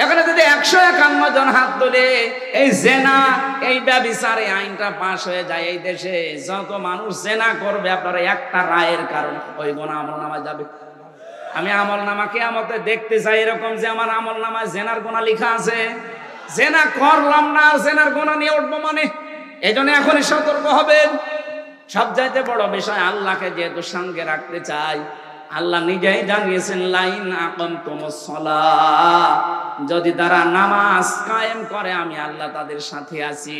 এখানে যদি 151 জন হাত তুলে এই জেনা, এই ব্যভিচার আইনটা পাশ হয়ে যায়, এই দেশে যত মানুষ জেনা করবে আপনার একটা রায়ের কারণে ওই গুনাহ আমলনামায় যাবে। আমি আমলনামা কিয়ামতে দেখতে চাই এরকম যে আমার আমলনামায় জেনার গুনাহ লেখা আছে, জেনা করলাম না জেনার গুনাহ নিয়ে উঠবো মানে। এইজন্য এখনই সতর্ক হবেন। সবচাইতে বড় বিষয়, আল্লাহকে যেহেতু সঙ্গে রাখতে চাই, আল্লাহ নিজেই জানিয়েছেন লাইন আকামতুমুস সালাহ, যদি তারা নামাজ কায়েম করে আমি আল্লাহ তাদের সাথে আছি।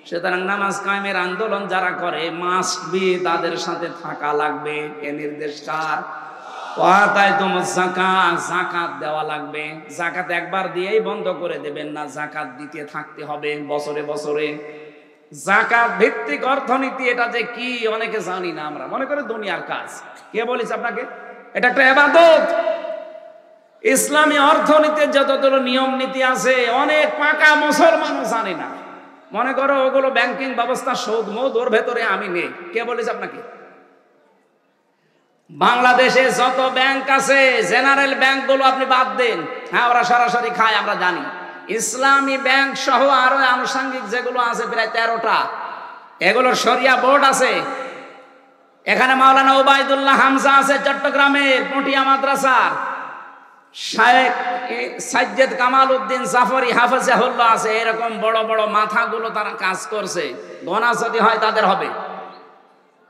সুতরাং নামাজ কায়েমের আন্দোলন যারা করে মাস্ট বি তাদের সাথে থাকা লাগবে। এ নির্দেশ কার? ওয়াতাইতুমুজ যাকাত, যাকাত দেওয়া লাগবে। যাকাত একবার দিয়েই বন্ধ করে দেবেন না, যাকাত দিতে থাকতে হবে বছরে বছরে। যাকাত ভিত্তিক অর্থনীতি এটা যে কি অনেকে জানি না, আমরা মনে করে দুনিয়ার কাজ। কে বলেছে আপনাকে? এটা একটা ইবাদত। ইসলামী অর্থনীতির যতগুলো নিয়ম নীতি আছে অনেক পাকা মুসলমানও জানে না, মনে করো ওগুলো ব্যাংকিং ব্যবস্থা সুদ মুদ ওর ভেতরে আমি নেই। কে বলেছে আপনাকে? বাংলাদেশে যত ব্যাংক আছে জেনারেল ব্যাংক গুলো আপনি বাদ দেন, হ্যাঁ ওরা সরাসরি খায় আমরা জানি। ইসলামী ব্যাংক সহ আরো আনুষঙ্গিক যেগুলো আছে প্রায় 13টা, এগুলোর শরিয়া বোর্ড আছে। এখানে মাওলানা ওবায়দুল্লাহ হামজা আছে চট্টগ্রামের পটিয়া মাদ্রাসার, শায়েখ সাজ্জেদ কামাল উদ্দিন জাফরি হাফেজাহুল্লাহ আছে। এরকম বড় বড় মাথাগুলো তারা কাজ করছে, গোনা যদি হয় তাদের হবে।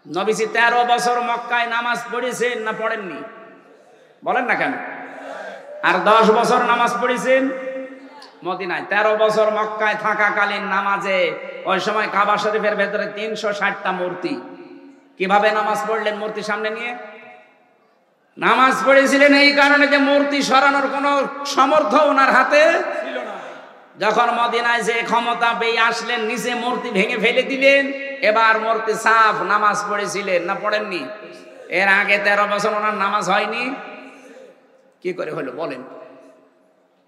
নবীজি 13 বছর মক্কায় নামাজ পড়েছেন না পড়েননি? বলেন না কেন? আর 10 বছর নামাজ পড়েছেন মদিনায়। 13 বছর মক্কায় থাকাকালীন নামাজে ওই সময় কাবা শরীফের ভেতরে 360টা মূর্তি। কিভাবে নামাজ পড়লেন মূর্তি সামনে নিয়ে? নামাজ পড়েছিলেন এই কারণে যে মূর্তি সরানোর কোনো সামর্থ্য ওনার হাতে ছিল না। যখন মদিনায় যে ক্ষমতা পেয়ে আসলেন নিচে মূর্তি ভেঙে ফেলে দিলেন, এবার মূর্তি সাফ। নামাজ পড়েছিলেন না পড়েননি? এর আগে 13 বছর ওনার নামাজ হয়নি, কি করে হলো বলেন?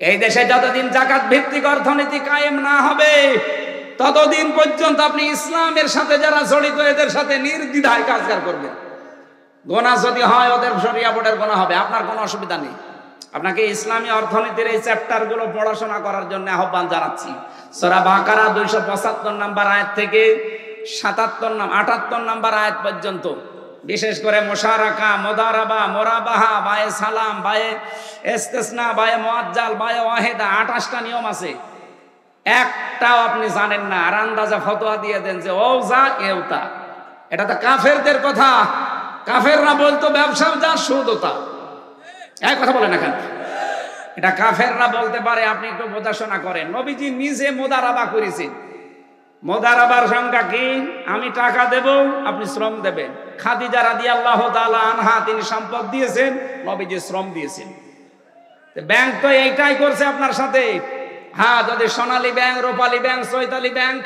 এই দেশে যতদিন যাকাত ভিত্তিক অর্থনীতি কায়েম না হবে ততদিন পর্যন্ত আপনি ইসলামের সাথে যারা জড়িত এদের সাথে নির্দ্বিধায় কাজকার করবেন। গোনা যদি হয় ওদের শরিয়া বোর্ডের গোনা হবে, আপনার কোনো অসুবিধা নেই। আপনাকে ইসলামী অর্থনীতির এই চ্যাপ্টার গুলো পড়াশোনা করার জন্য আহ্বান জানাচ্ছি। সূরা বাকারা 275 নম্বর আয়াত থেকে 78 নম্বর আয়াত পর্যন্ত, বিশেষ করে মুশারাকা, মুদারাবা, মুরাবাহা, বায়ে সালাম, বায়ে ইস্তিসনা, বায়ে মুআজ্জাল, বায়ে ওয়াহিদা, 28টা নিয়ম আছে। একটাও আপনি জানেন না, আর আন্দাজা ফতোয়া দিয়ে দেন যে ও যা এও তা। এটা তো কাফেরদের কথা। কাফেররা বলতো ব্যবসার যা সুদ তা। এক কথা বলে না কেন? এটা কাফেররা বলতে পারে, আপনি একটু বোঝাশোনা করেন। নবীজি নিজে মুদারাবা করেছেন। মুদারাবার সংখ্যা কি? আমি টাকা দেব, আপনি শ্রম দেবেন। খাদিজা রাদিয়াল্লাহু তাআলা আনহা তিনি সম্পদ দিয়েছেন, নবীজি শ্রম দিয়েছেন। ব্যাংক তো এইটাই করছে আপনার সাথে। হ্যাঁ, যদি সোনালী ব্যাংক, রূপালী ব্যাংক, চৈতালি ব্যাংক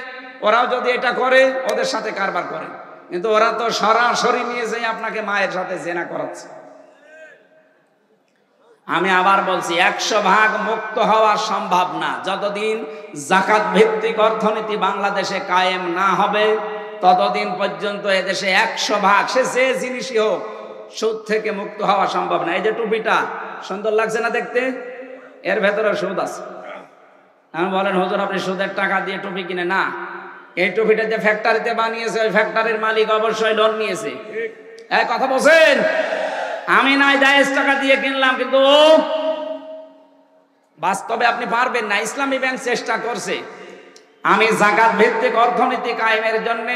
ওরাও যদি এটা করে ওদের সাথে কারবার করে, কিন্তু ওরা তো সরাসরি নিয়ে যাই আপনাকে মায়ের সাথে জেনা করাচ্ছে। আমি আবার বলছি 100% মুক্ত হওয়া সম্ভব না যতদিন যাকাত ভিত্তিক অর্থনীতি বাংলাদেশে কায়েম না হবে ততদিন পর্যন্ত এদেশে 100% সে যে জিনিসই হোক সুদ থেকে মুক্ত হওয়া সম্ভব না। এই যে টুপিটা সুন্দর লাগছে না দেখতে, এর ভেতরে সুদ আছে। আমি বলেন হুজুর আপনি সুদের টাকা দিয়ে টুপি কিনে? না, এই টুপিটা যে ফ্যাক্টরিতে বানিয়েছে ওই ফ্যাক্টরির মালিক অবশ্যই লোন নিয়েছে। এই কথা বলছেন? আমি নাই জায়েজ টাকা দিয়ে কিনলাম, কিন্তু বাস্তবে আপনি পারবেন না। ইসলামী ব্যাংক চেষ্টা করছে। আমি যাকাত ভিত্তিক অর্থনীতি কায়েমের জন্য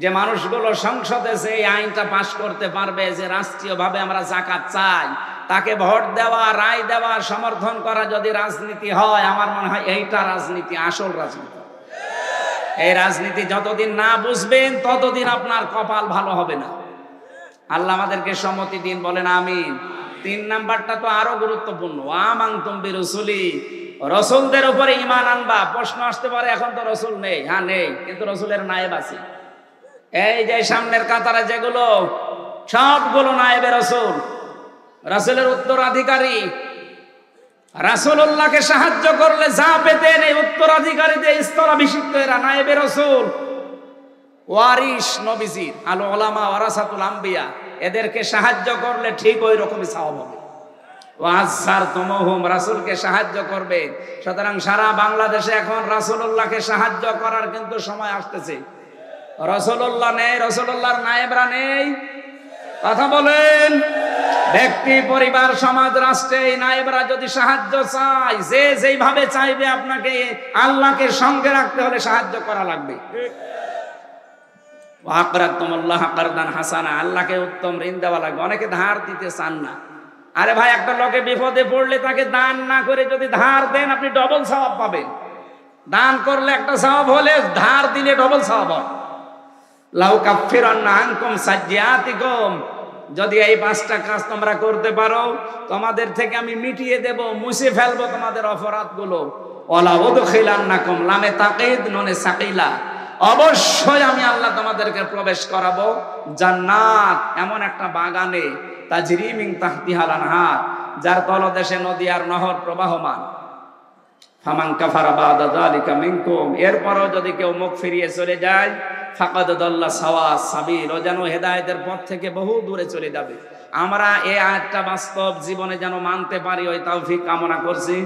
যে মানুষগুলো সংসদে এই আইনটা পাশ করতে পারবে যে রাষ্ট্রীয়ভাবে আমরা যাকাত চাই, তাকে ভোট দেওয়া, রায় দেওয়া, সমর্থন করা যদি রাজনীতি হয়, আমার মনে হয় এইটা রাজনীতি, আসল রাজনীতি। এই রাজনীতি যতদিন না বুঝবেন ততদিন আপনার কপাল ভালো হবে না। আল্লাহ আমাদেরকে সম্মতি দিন, বলেন আমিন। 3 নাম্বারটা তো আরো গুরুত্বপূর্ণ, আমানতুম বিরুসুলি, রসুলদের উপরে ঈমান আনবা। প্রশ্ন আসতে পারে এখন তো রসুল নেই। হ্যাঁ নেই, কিন্তু রসুলের নায়েব আছে। এই যে সামনের কাতারে যেগুলো, সবগুলো নায়েবে রসুল, রসুলের উত্তরাধিকারী। রাসূলুল্লাহকে সাহায্য করলে যা পেতেন, এই উত্তরাধিকারীদের স্তরাভিষিক্ত এরা নায়েবে রসুল, ওয়ারিস নবীজির। আল উলামা ওয়ারাসাতুল আম্বিয়া, এদেরকে সাহায্য করলে ঠিক ওই রকমই সওয়াব হবে। ওয়াজ্জারতুমুহুম, রাসূলকে সাহায্য করবে। সুতরাং সারা বাংলাদেশে এখন রাসূলুল্লাহকে সাহায্য করার কিন্তু সময় আসতেছে। রাসূলুল্লাহ নেই, রাসূলুল্লাহর নায়েবরা নেই, কথা বলেন। ব্যক্তি, পরিবার, সমাজ, রাষ্ট্রে এই নায়েবরা যদি সাহায্য চায়, যে যেইভাবে চাইবে, আপনাকে আল্লাহকে সঙ্গে রাখতে হলে সাহায্য করা লাগবে। ওয়াকরাতুমুল্লাহ কারদান হাসানা, আল্লাহকে উত্তম ঋণ দেওয়া লাগবে। অনেকে ধার দিতে চান না। আরে ভাই, একটা লোকে বিপদে পড়লে তাকে দান না করে যদি ধার দেন, আপনি ডবল সওয়াব পাবেন। দান করলে একটা সওয়াব হলে ধার দিলে ডবল সওয়াব হয়। লাউ কাফিরান্না আনকুম সাজ্জিয়াতিকুম, যদি এই 5টা কাজ তোমরা করতে পারো, তোমাদের থেকে আমি মিটিয়ে দেব, মুছে ফেলবো তোমাদের অপরাধগুলো। ওয়ালা উদখিলান্নাকুম, লামে তাকিদ নুনে সাকিলা, অবশ্যই আমি আল্লাহ তোমাদেরকে প্রবেশ করাবো জান্নাত, এমন একটা বাগানে, তাজরি মিন তাহতিহাল আনহার, যার তলদেশে নদী আর নহর প্রবাহমান। ফামান কাফারা বাদা যালিকা মিনকুম, এরপরও যদি কেউ মুখ ফিরিয়ে চলে যায়, ফাকাদ দাল্লা সাওয়াস সাবিল, ও যেন হেদায়েতের পথ থেকে বহু দূরে চলে যাবে। আমরা এই আয়াতটা বাস্তব জীবনে যেন মানতে পারি, ওই তৌফিক কামনা করছি।